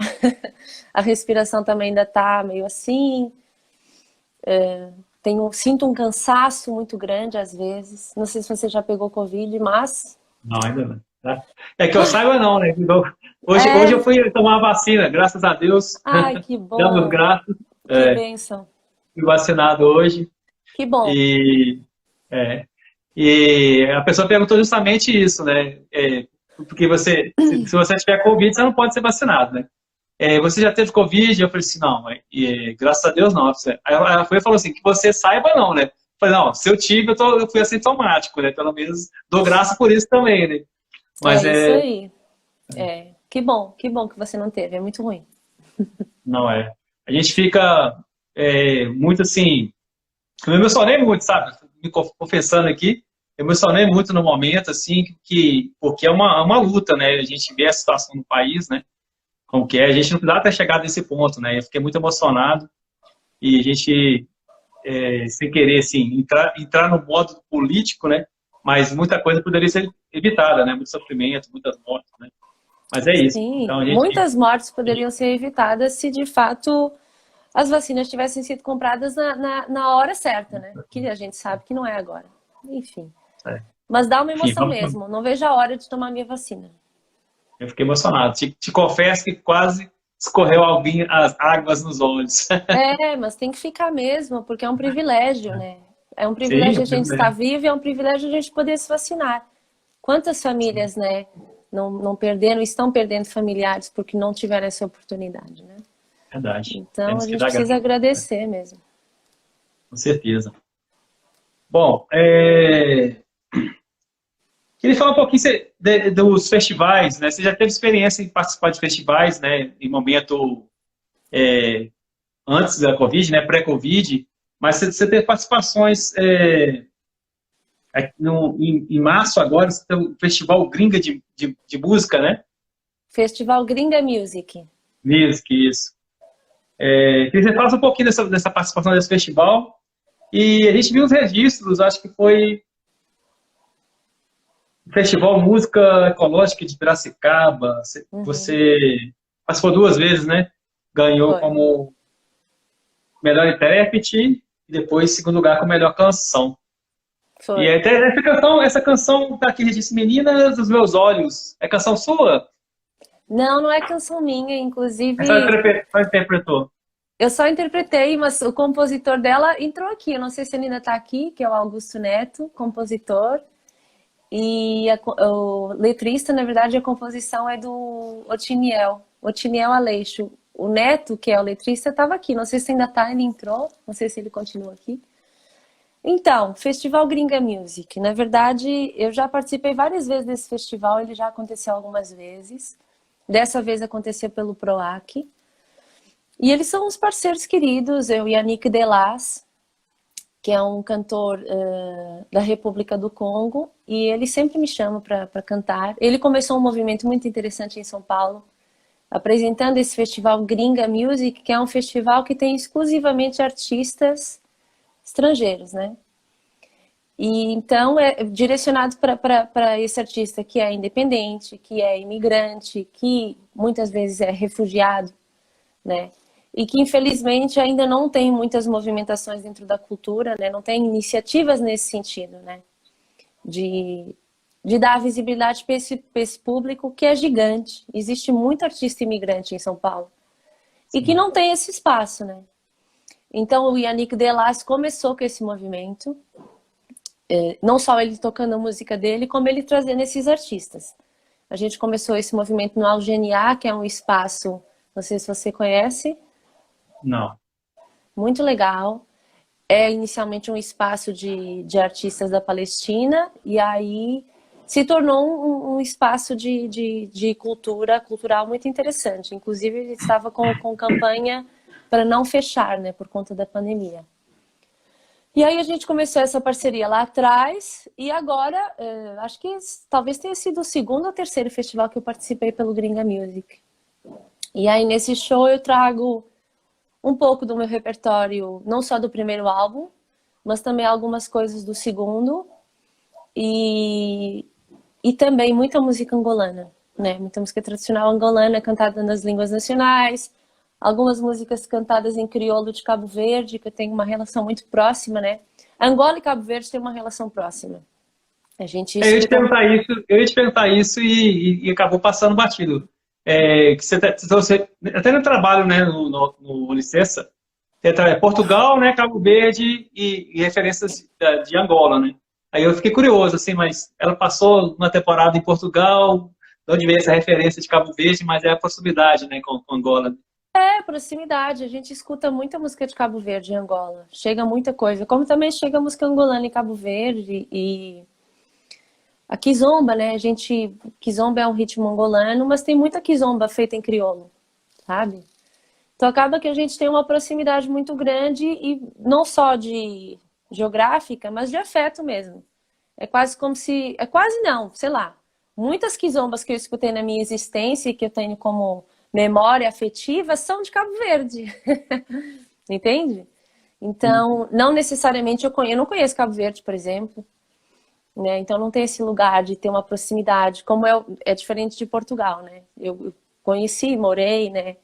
A respiração também ainda tá meio assim. Sinto um cansaço muito grande às vezes. Não sei se você já pegou Covid, mas... Não, ainda não. Tá? É que eu saiba não, né? Hoje eu É... fui tomar a vacina, graças a Deus. Ai, que Damos bom! graças. Que É, bênção! fui vacinado hoje. Que bom! E, é, e a pessoa perguntou justamente isso, né? Porque se você tiver Covid, você não pode ser vacinado, né? Você já teve Covid? Eu falei assim, não, graças a Deus não. Aí ela foi e falou assim, que você saiba não, né? Eu falei, não, se eu tive, eu fui assintomático, né? Pelo menos dou graça por isso também, né? É Mas isso aí. Que bom que você não teve, é muito ruim. não é. A gente fica muito assim, eu me emocionei muito, sabe? Me confessando aqui, eu me emocionei muito no momento, assim, porque é uma luta, né? A gente vê a situação do país, né? Como que é, a gente não precisava ter chegado nesse ponto, né? Eu fiquei muito emocionado e a gente, sem querer, assim, entrar no modo político, né? Mas muita coisa poderia ser evitada, né? Muito sofrimento, muitas mortes, né? Mas é isso. Sim, Então a gente, muitas mortes poderiam ser evitadas se de fato as vacinas tivessem sido compradas na hora certa, né? Que a gente sabe que não é agora. Enfim. Mas dá uma enfim, emoção mesmo. Não vejo a hora de tomar minha vacina. eu fiquei emocionado. Te confesso que quase escorreu as águas nos olhos. Mas tem que ficar mesmo, porque é um privilégio, né? É um Sim, privilégio a eu gente estar vivo e é um privilégio a gente poder se vacinar. Quantas famílias, né, não perderam, estão perdendo familiares porque não tiveram essa oportunidade, né? verdade. Então a Temos que gente dar precisa graça, agradecer mesmo. com certeza. Bom, queria falar um pouquinho dos festivais, né? Você já teve experiência em participar de festivais, né? Em momento antes da Covid, né? Pré-Covid, mas você teve participações em março agora, você tem o Festival Gringa de Música, né? Festival Gringa Music. Music, isso. Queria que você falasse um pouquinho dessa participação desse festival. E a gente viu os registros, acho que foi o Festival Música Ecológica de Piracicaba. Uhum, Você participou duas vezes, né? Ganhou foi. como melhor intérprete e depois segundo lugar com melhor canção. E Foi. até essa canção tá aqui, registro Meninas dos Meus Olhos. É canção sua? Não, não é canção minha, É inclusive só interpretou. eu só interpretei, mas o compositor dela entrou aqui. Eu não sei se ele ainda está aqui, que é o Augusto Neto, compositor. E o letrista, na verdade, a composição é do Otiniel Aleixo. O Neto, que é o letrista, estava aqui. Não sei se ainda está, ele entrou. Não sei se ele continua aqui. Então, Festival Gringa Music. Na verdade, eu já participei várias vezes desse festival. Ele já aconteceu algumas vezes. Dessa vez aconteceu pelo PROAC. E eles são uns parceiros queridos, eu e a Nick Delas, que é um cantor da República do Congo, e ele sempre me chama para cantar. Ele começou um movimento muito interessante em São Paulo, apresentando esse festival Gringa Music, que é um festival que tem exclusivamente artistas estrangeiros, né? E então é direcionado para esse artista que é independente, que é imigrante, que muitas vezes é refugiado, né? E que infelizmente ainda não tem muitas movimentações dentro da cultura, né? Não tem iniciativas nesse sentido, né? De dar visibilidade para esse público que é gigante. Existe muito artista imigrante em São Paulo e que Sim. não tem esse espaço, né? Então o Yannick Delas começou com esse movimento, não só ele tocando a música dele, como ele trazendo esses artistas. A gente começou esse movimento no Algenia, que é um espaço, não sei se você conhece, Não. muito legal. É inicialmente um espaço de artistas da Palestina, e aí se tornou um espaço de cultural muito interessante. Inclusive, ele estava com campanha para não fechar, né, por conta da pandemia. E aí a gente começou essa parceria lá atrás, e agora, acho que talvez tenha sido o segundo ou terceiro festival que eu participei pelo Gringa Music. E aí nesse show eu trago um pouco do meu repertório, não só do primeiro álbum, mas também algumas coisas do segundo, e também muita música angolana, né? Muita música tradicional angolana cantada nas línguas nacionais, algumas músicas cantadas em crioulo de Cabo Verde, que eu tenho uma relação muito próxima, né? Angola e Cabo Verde têm uma relação próxima. A gente Eu ia te escuta. perguntar isso, eu ia te perguntar isso e acabou passando batido. Que você, até no trabalho, né, no Licença, Portugal, né, Cabo Verde e referências de Angola, né? Aí eu fiquei curioso, assim, mas ela passou uma temporada em Portugal, de onde veio essa referência de Cabo Verde, mas é a proximidade, né, com Angola. É, proximidade. A gente escuta muita música de Cabo Verde em Angola. Chega muita coisa. Como também chega música angolana em Cabo Verde e a kizomba, né? Kizomba é um ritmo angolano, mas tem muita kizomba feita em crioulo, sabe? Então acaba que a gente tem uma proximidade muito grande e não só de geográfica, mas de afeto mesmo. É quase como se, é quase não, sei lá. Muitas quizombas que eu escutei na minha existência e que eu tenho como memória afetiva são de Cabo Verde. Entende? Então, não necessariamente eu não conheço Cabo Verde, por exemplo, né? Então não tem esse lugar de ter uma proximidade, como é diferente de Portugal, né? Eu conheci, morei, né?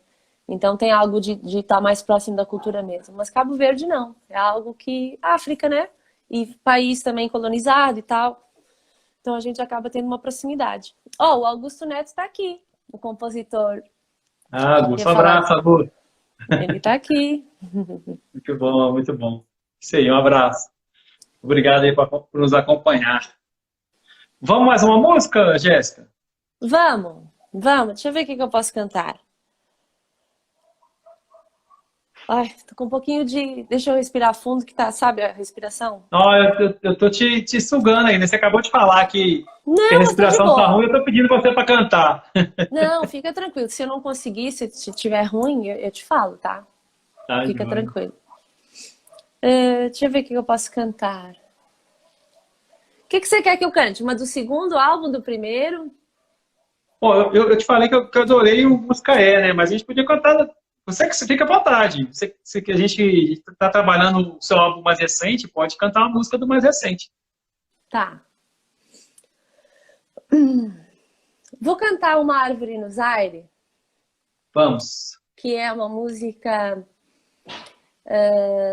Então tem algo de estar mais próximo da cultura mesmo. Mas Cabo Verde não. É algo que... África, né? E país também colonizado e tal. Então a gente acaba tendo uma proximidade. Ó, o Augusto Neto está aqui, o compositor. Ah, Que Augusto, queria um falar. abraço, Augusto. Ele está aqui. Muito bom, muito bom. Isso aí, um abraço. Obrigado aí por nos acompanhar. Vamos mais uma música, Jéssica? Vamos, vamos. Deixa eu ver o que eu posso cantar. Ai, tô com um pouquinho de... Deixa eu respirar fundo, que tá, sabe a respiração? Ó, eu tô te sugando aí, né? Você acabou de falar que a Não, mas tá de respiração tá ruim, boa. eu tô pedindo você para cantar. Não, fica tranquilo. Se eu não conseguir, se tiver ruim, eu te falo, tá? Tá, Fica joia. tranquilo. Deixa eu ver o que eu posso cantar. O que você quer que eu cante? Uma do segundo álbum, do primeiro? Bom, eu te falei que eu adorei o Música né? Mas a gente podia cantar. Você que fica à vontade. Você que a gente está trabalhando o seu álbum mais recente, pode cantar uma música do mais recente. Tá. Vou cantar Uma Árvore no Zaire, Vamos. que é uma música,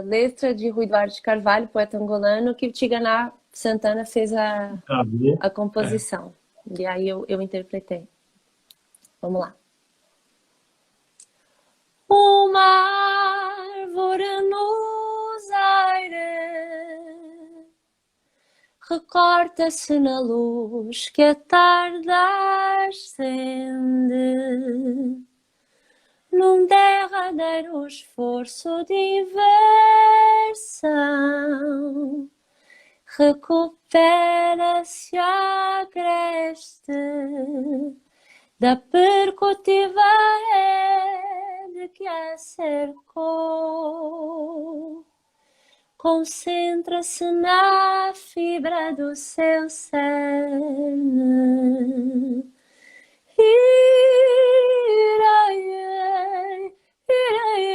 letra de Rui Eduardo de Carvalho, poeta angolano, que o Tiganá Santana fez Tá bom. a composição. E aí eu interpretei. Vamos lá. Uma árvore no Zaire recorta-se na luz que a tarde acende, num derradeiro esforço de inversão, recupera-se a creste da percutiva rede que a cercou. Concentra-se na fibra do seu cerne. Iraiei, iraiei,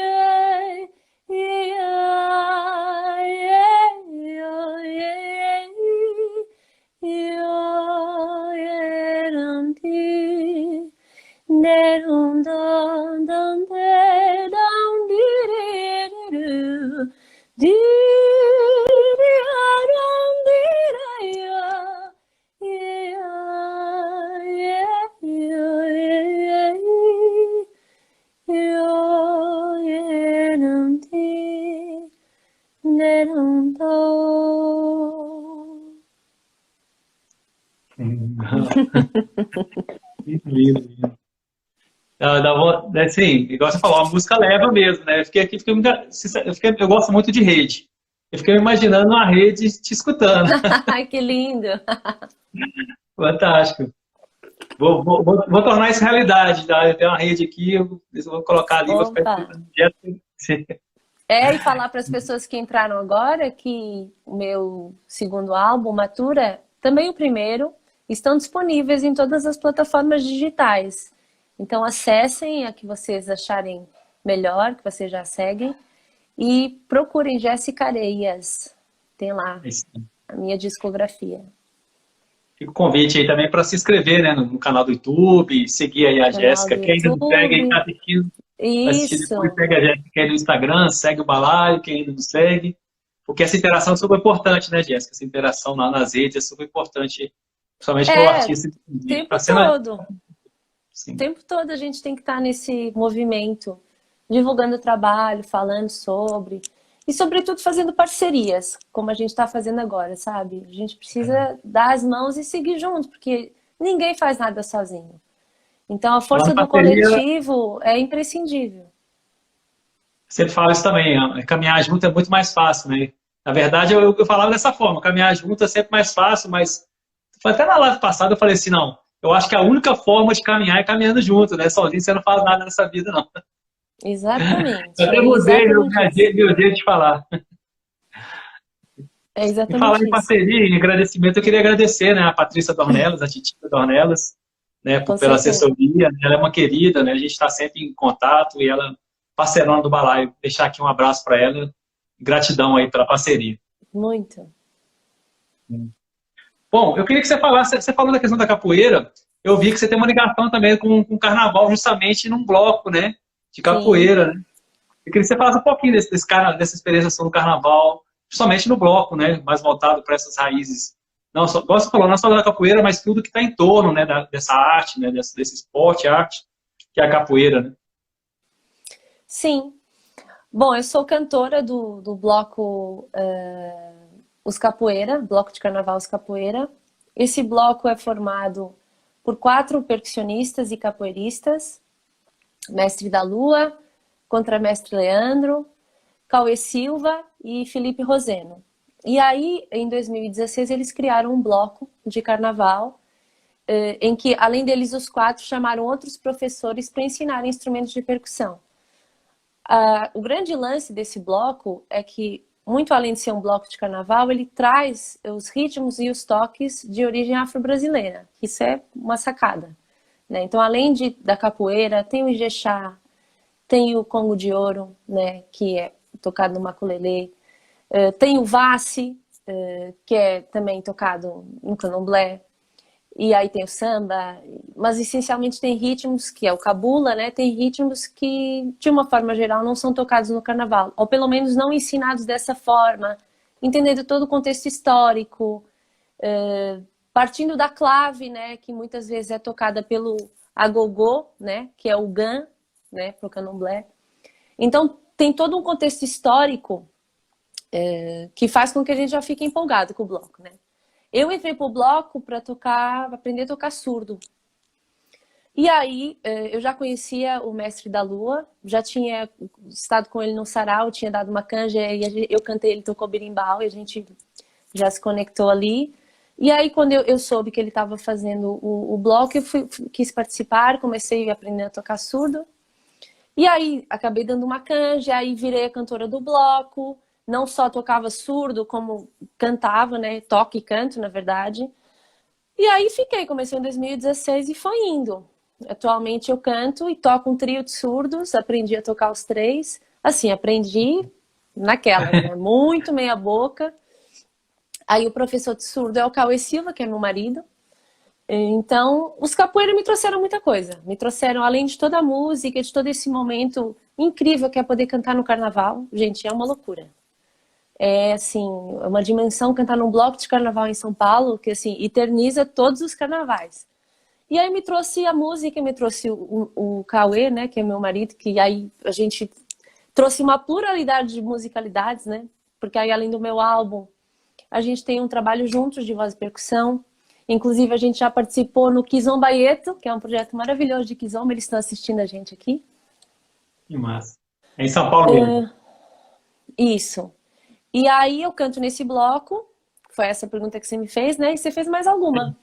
Lindo, lindo. Assim, igual você falou, a música leva mesmo, né? Eu gosto muito de rede. Eu fiquei imaginando uma rede te escutando. Ai, que lindo! Fantástico. Vou tornar isso realidade, tá? Eu tenho uma rede aqui, eu vou colocar ali, vou ficar Opa! escutando direto. E falar para as pessoas que entraram agora que o meu segundo álbum, Matura, também o primeiro, estão disponíveis em todas as plataformas digitais. Então acessem a que vocês acharem melhor, que vocês já seguem, e procurem Jéssica Areias. Tem lá a minha discografia. Fica o convite aí também para se inscrever, né, no canal do YouTube, seguir aí a Canal Jéssica. do Quem ainda não segue aí, YouTube. tá assistindo, Assistir Isso. depois, segue a Jéssica aí no Instagram, segue o Balaio, quem ainda não segue. Porque essa interação é super importante, né, Jéssica? Essa interação lá nas redes é super importante, principalmente para o É, o artista. Está tempo sendo. todo. O Sim. tempo todo a gente tem que estar nesse movimento, divulgando o trabalho, falando sobre. E, sobretudo, fazendo parcerias, como a gente está fazendo agora, sabe? A gente precisa dar as mãos e seguir junto, porque ninguém faz nada sozinho. Então, a Falar força em do parceria, coletivo é imprescindível. sempre falo isso também, caminhar junto é muito mais fácil, né? Na verdade, eu falava dessa forma, caminhar junto é sempre mais fácil, mas foi até na live passada eu falei assim, não, eu acho que a única forma de caminhar é caminhando junto, né? Sozinho você não faz nada nessa vida, não. Eu Exatamente, até é mudei exatamente isso. meu jeito de falar. É Em falar em exatamente isso, parceria, em agradecimento, eu queria agradecer, né, a Patrícia Dornelas, a Titia Dornelas, né, com pela certeza. assessoria. Ela é uma querida, né? A gente está sempre em contato e ela, parceirona do Balaio. Deixar aqui um abraço para ela. Gratidão aí pela parceria. Muito. Bom, eu queria que você falasse, você falou da questão da capoeira, eu vi que você tem uma ligação também com o carnaval, justamente num bloco, né, de Sim. capoeira, né? Eu queria que você falasse um pouquinho dessa experiência sua no carnaval, justamente no bloco, né, mais voltado para essas raízes. Não só, igual você falou, não só da capoeira, mas tudo que está em torno, né, dessa arte, né, desse esporte, arte, que é a capoeira, né? Sim. Bom, eu sou cantora do bloco Os Capoeira, bloco de carnaval Os Capoeira. Esse bloco é formado por 4 percussionistas e capoeiristas, Mestre da Lua, Contramestre Leandro, Cauê Silva e Felipe Roseno. E aí, em 2016, eles criaram um bloco de carnaval em que, além deles, os 4 chamaram outros professores para ensinar instrumentos de percussão. O grande lance desse bloco é que, muito além de ser um bloco de carnaval, ele traz os ritmos e os toques de origem afro-brasileira. Isso é uma sacada, né? Então, além da capoeira, tem o ijexá, tem o congo de ouro, né, que é tocado no maculelê, tem o vassi, que é também tocado no candomblé, e aí tem o samba, mas essencialmente tem ritmos, que é o cabula, né? Tem ritmos que, de uma forma geral, não são tocados no carnaval, ou pelo menos não ensinados dessa forma, entendendo todo o contexto histórico, partindo da clave, né? Que muitas vezes é tocada pelo agogô, né? Que é o gan, né? Pro candomblé. Então, tem todo um contexto histórico que faz com que a gente já fique empolgado com o bloco, né? Eu entrei pro bloco para aprender a tocar surdo. E aí, eu já conhecia o Mestre da Lua, já tinha estado com ele no sarau, tinha dado uma canja, e eu cantei, ele tocou berimbau, e a gente já se conectou ali. E aí, quando eu soube que ele estava fazendo o bloco, quis participar, comecei a aprender a tocar surdo. E aí, acabei dando uma canja, aí virei a cantora do bloco, não só tocava surdo, como cantava, né? Toque e canto, na verdade. E aí comecei em 2016 e foi indo. Atualmente eu canto e toco um trio de surdos, aprendi a tocar os 3. Assim, aprendi naquelas, né? Muito meia boca. Aí o professor de surdo é o Cauê Silva, que é meu marido. Então, os capoeira me trouxeram muita coisa. Me trouxeram, além de toda a música, de todo esse momento incrível que é poder cantar no carnaval. Gente, é uma loucura. É, assim, uma dimensão cantar num bloco de carnaval em São Paulo, que, assim, eterniza todos os carnavais. E aí me trouxe a música, me trouxe o Cauê, né, que é meu marido, que aí a gente trouxe uma pluralidade de musicalidades, né? Porque aí, além do meu álbum, a gente tem um trabalho juntos de voz e percussão. Inclusive, a gente já participou no Kizombaieto, que é um projeto maravilhoso de Kizomba. Eles estão assistindo a gente aqui. Que massa. É em São Paulo mesmo. Isso. E aí eu canto nesse bloco. Foi essa pergunta que você me fez, né? E você fez mais alguma?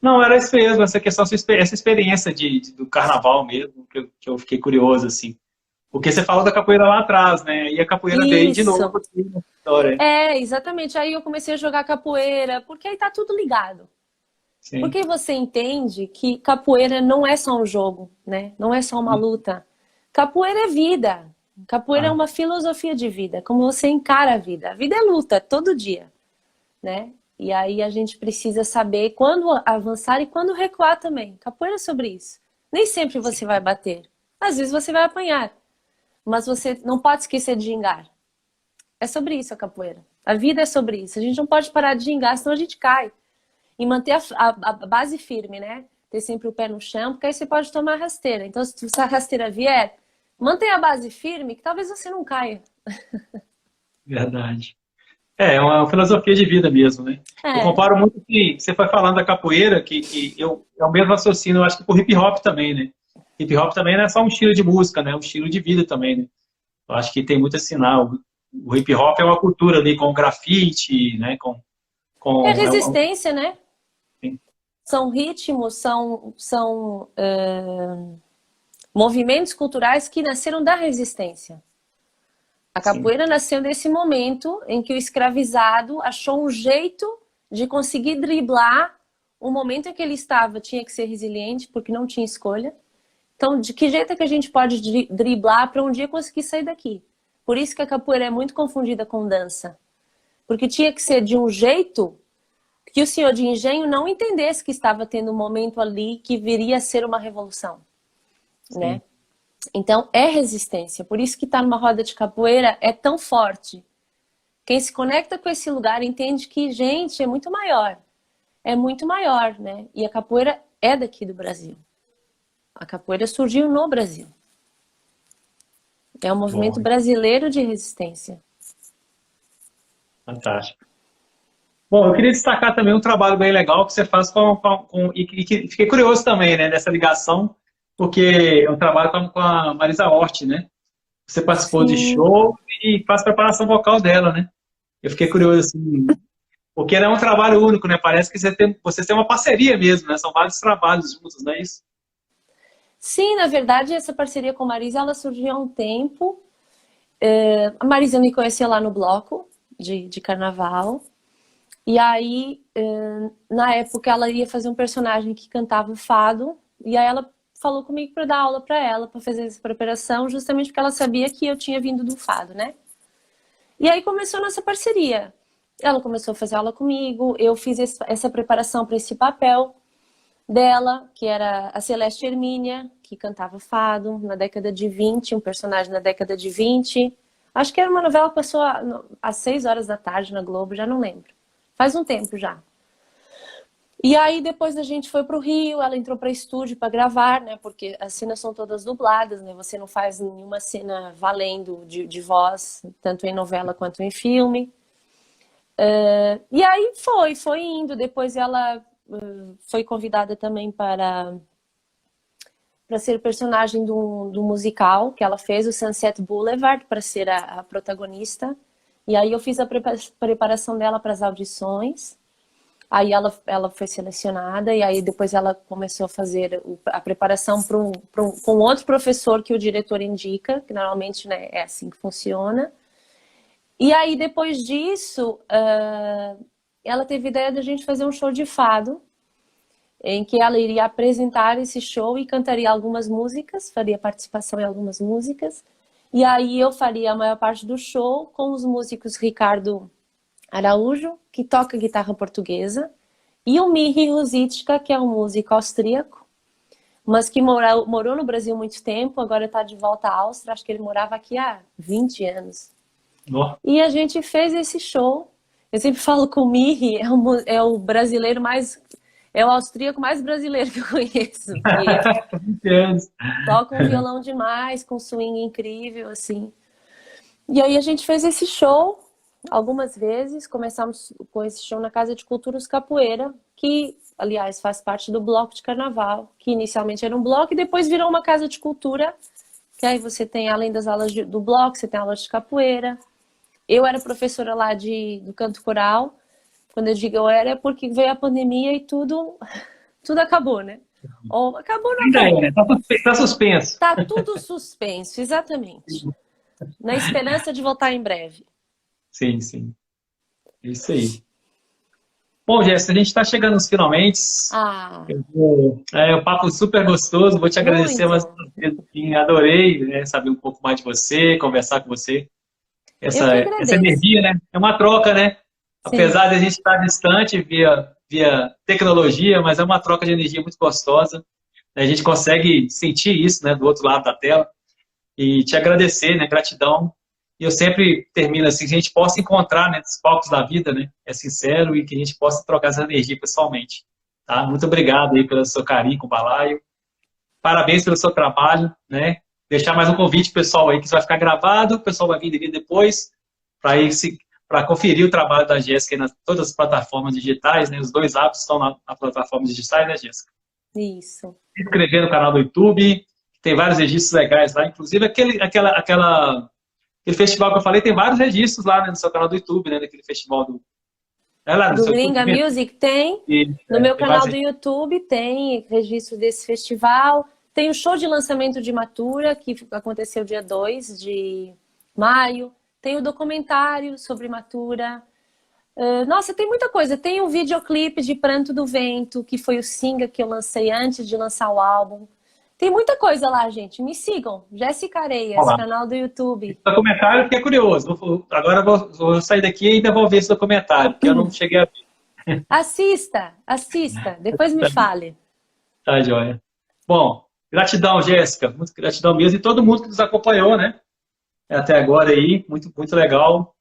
Não, era isso mesmo, essa questão, essa experiência do carnaval mesmo, que eu fiquei curioso, assim. Porque você falou da capoeira lá atrás, né? E a capoeira veio de novo Isso. aqui na história. É, exatamente. Aí eu comecei a jogar capoeira, porque aí tá tudo ligado. Sim. Porque você entende que capoeira não é só um jogo, né? Não é só uma luta. Capoeira é vida. Capoeira é Ah, uma filosofia de vida, como você encara a vida. A vida é luta, todo dia, né? E aí a gente precisa saber quando avançar e quando recuar também. Capoeira é sobre isso. Nem sempre você vai bater. Às vezes você vai apanhar, mas você não pode esquecer de gingar. É sobre isso a capoeira. A vida é sobre isso. A gente não pode parar de gingar, senão a gente cai. E manter a base firme, né? Ter sempre o pé no chão, porque aí você pode tomar rasteira. Então, se a rasteira vier, mantenha a base firme, que talvez você não caia. Verdade. É uma filosofia de vida mesmo, né? Eu É, comparo muito que você foi falando da capoeira, que é o mesmo raciocínio, eu acho que com o hip hop também, né? Hip hop também não é só um estilo de música, né? É um estilo de vida também, né? Eu acho que tem muito esse sinal. O hip hop é uma cultura ali com grafite, né? é Com resistência, né? Sim, São ritmos, movimentos culturais que nasceram da resistência. A sim, capoeira nasceu nesse momento em que o escravizado achou um jeito de conseguir driblar o momento em que ele estava, tinha que ser resiliente, porque não tinha escolha. Então, de que jeito é que a gente pode driblar para um dia conseguir sair daqui? Por isso que a capoeira é muito confundida com dança. Porque tinha que ser de um jeito que o senhor de engenho não entendesse que estava tendo um momento ali que viria a ser uma revolução, né? sim. Então, é resistência. Por isso que estar numa roda de capoeira é tão forte. Quem se conecta com esse lugar entende que, gente, é muito maior. É muito maior, né? E a capoeira é daqui do Brasil. A capoeira surgiu no Brasil. É um movimento Bom, brasileiro de resistência. fantástico. Bom, eu queria destacar também um trabalho bem legal que você faz e que fiquei curioso também, né, dessa ligação, porque é um trabalho com a Marisa Hort, né? Você participou de Sim, show e faz preparação vocal dela, né? Eu fiquei curioso, assim, porque não é um trabalho único, né? Parece que vocês têm uma parceria mesmo, né? São vários trabalhos juntos, não é isso? sim, na verdade, essa parceria com a Marisa, ela surgiu há um tempo. A Marisa me conheceu lá no bloco de carnaval. E aí, na época, ela ia fazer um personagem que cantava fado. E aí ela falou comigo para dar aula para ela, para fazer essa preparação, justamente porque ela sabia que eu tinha vindo do fado, né? E aí começou a nossa parceria. Ela começou a fazer aula comigo, eu fiz essa preparação para esse papel dela, que era a Celeste Hermínia, que cantava fado na década de 20, um personagem na década de 20. Acho que era uma novela que passou às 6 horas da tarde na Globo, já não lembro. Faz um tempo já. E aí depois a gente foi para o Rio, ela entrou para estúdio para gravar, né? Porque as cenas são todas dubladas, né? Você não faz nenhuma cena valendo de voz, tanto em novela quanto em filme. E aí foi indo. Depois ela foi convidada também para ser personagem do musical que ela fez, o Sunset Boulevard, para ser a protagonista. E aí eu fiz a preparação dela para as audições. Aí ela foi selecionada e aí depois ela começou a fazer a preparação com outro professor que o diretor indica, que normalmente, né, é assim que funciona. E aí depois disso, ela teve a ideia de a gente fazer um show de fado, em que ela iria apresentar esse show e cantaria algumas músicas, faria participação em algumas músicas. E aí eu faria a maior parte do show com os músicos Ricardo Araújo, que toca guitarra portuguesa, e o Mihi Ruzicka, que é um músico austríaco, mas que morou no Brasil muito tempo, agora está de volta à Áustria, acho que ele morava aqui há 20 anos. Ó, E a gente fez esse show. Eu sempre falo que o Mihi é o brasileiro mais... É o austríaco mais brasileiro que eu conheço, porque 20 anos. toca um violão demais, com swing incrível, assim. E aí a gente fez esse show algumas vezes, começamos com esse show na Casa de Culturas Capoeira, que, aliás, faz parte do bloco de carnaval, que inicialmente era um bloco e depois virou uma casa de cultura, que aí você tem, além das aulas do bloco, você tem aulas de capoeira. Eu era professora lá do canto coral. Quando eu digo eu era, é porque veio a pandemia e tudo acabou, né? Ou acabou, não Ainda é, acabou. né? Tá suspenso. Tá tudo suspenso, exatamente. Na esperança de voltar em breve. Sim, sim. É isso aí. Bom, Jéssica, a gente está chegando nos finalmente. Ah, O papo super gostoso. Vou te agradecer mais muito. uma vez. Assim, adorei, né, saber um pouco mais de você, conversar com você. Eu que Essa agradeço. energia, né? É uma troca, né? Sim, Apesar de a gente estar distante via tecnologia, mas é uma troca de energia muito gostosa. A gente consegue sentir isso, né, do outro lado da tela. E te agradecer, né, gratidão. E eu sempre termino assim, que a gente possa encontrar, né, nos palcos da vida, né, é sincero, e que a gente possa trocar essa energia pessoalmente. Tá? Muito obrigado aí pelo seu carinho com o Balaio. Parabéns pelo seu trabalho, né? Deixar mais um convite pessoal aí, que isso vai ficar gravado, o pessoal vai vir depois, para conferir o trabalho da Jéssica nas todas as plataformas digitais, né? Os dois apps estão na plataforma digitais, né, Jéssica? Isso. Se inscrever no canal do YouTube, tem vários registros legais lá, inclusive aquele festival que eu falei, tem vários registros lá, né, no seu canal do YouTube, né, daquele festival do... É lá no Do seu Gringa YouTube. Music tem, no meu canal do YouTube tem registro desse festival, tem o show de lançamento de Matura, que aconteceu dia 2 de maio, tem o documentário sobre Matura. Nossa, tem muita coisa. Tem o videoclipe de Pranto do Vento, que foi o single que eu lancei antes de lançar o álbum. Tem muita coisa lá, gente. Me sigam. Jéssica Areias, canal do YouTube. Esse documentário, fiquei curioso. Agora eu vou sair daqui e ainda vou ver esse documentário, que eu não cheguei a ver. Assista, assista. Depois me fale. Tá, joia. Bom, gratidão, Jéssica. Muito gratidão mesmo. E todo mundo que nos acompanhou, né? Até agora aí. Muito, muito legal.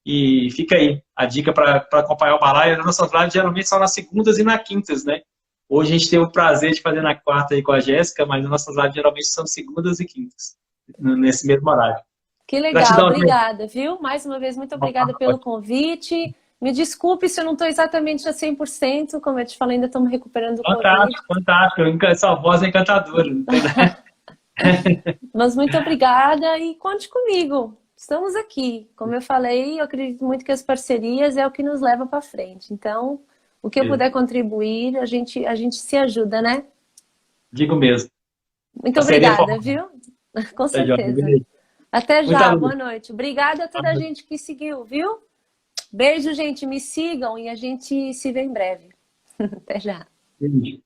E fica aí a dica para acompanhar o Balaio. As nossas lives geralmente são nas segundas e nas quintas, né? Hoje a gente tem o prazer de fazer na quarta aí com a Jéssica, mas as nossas lives geralmente são segundas e quintas, nesse mesmo horário. Que legal, gratidão, obrigada, viu? Mais uma vez, muito obrigada pelo convite. Me desculpe se eu não estou exatamente a 100%, como eu te falei, ainda estou me recuperando do Fantástico, fantástico. Essa voz é encantadora. Mas muito obrigada e conte comigo. Estamos aqui. Como eu falei, eu acredito muito que as parcerias é o que nos leva para frente. Então, o que eu puder contribuir, a gente se ajuda, né? Digo mesmo. Muito obrigada, viu? Com certeza. Até já, boa noite. Obrigada a toda a gente que seguiu, viu? Beijo, gente. Me sigam e a gente se vê em breve. Até já. Beijo.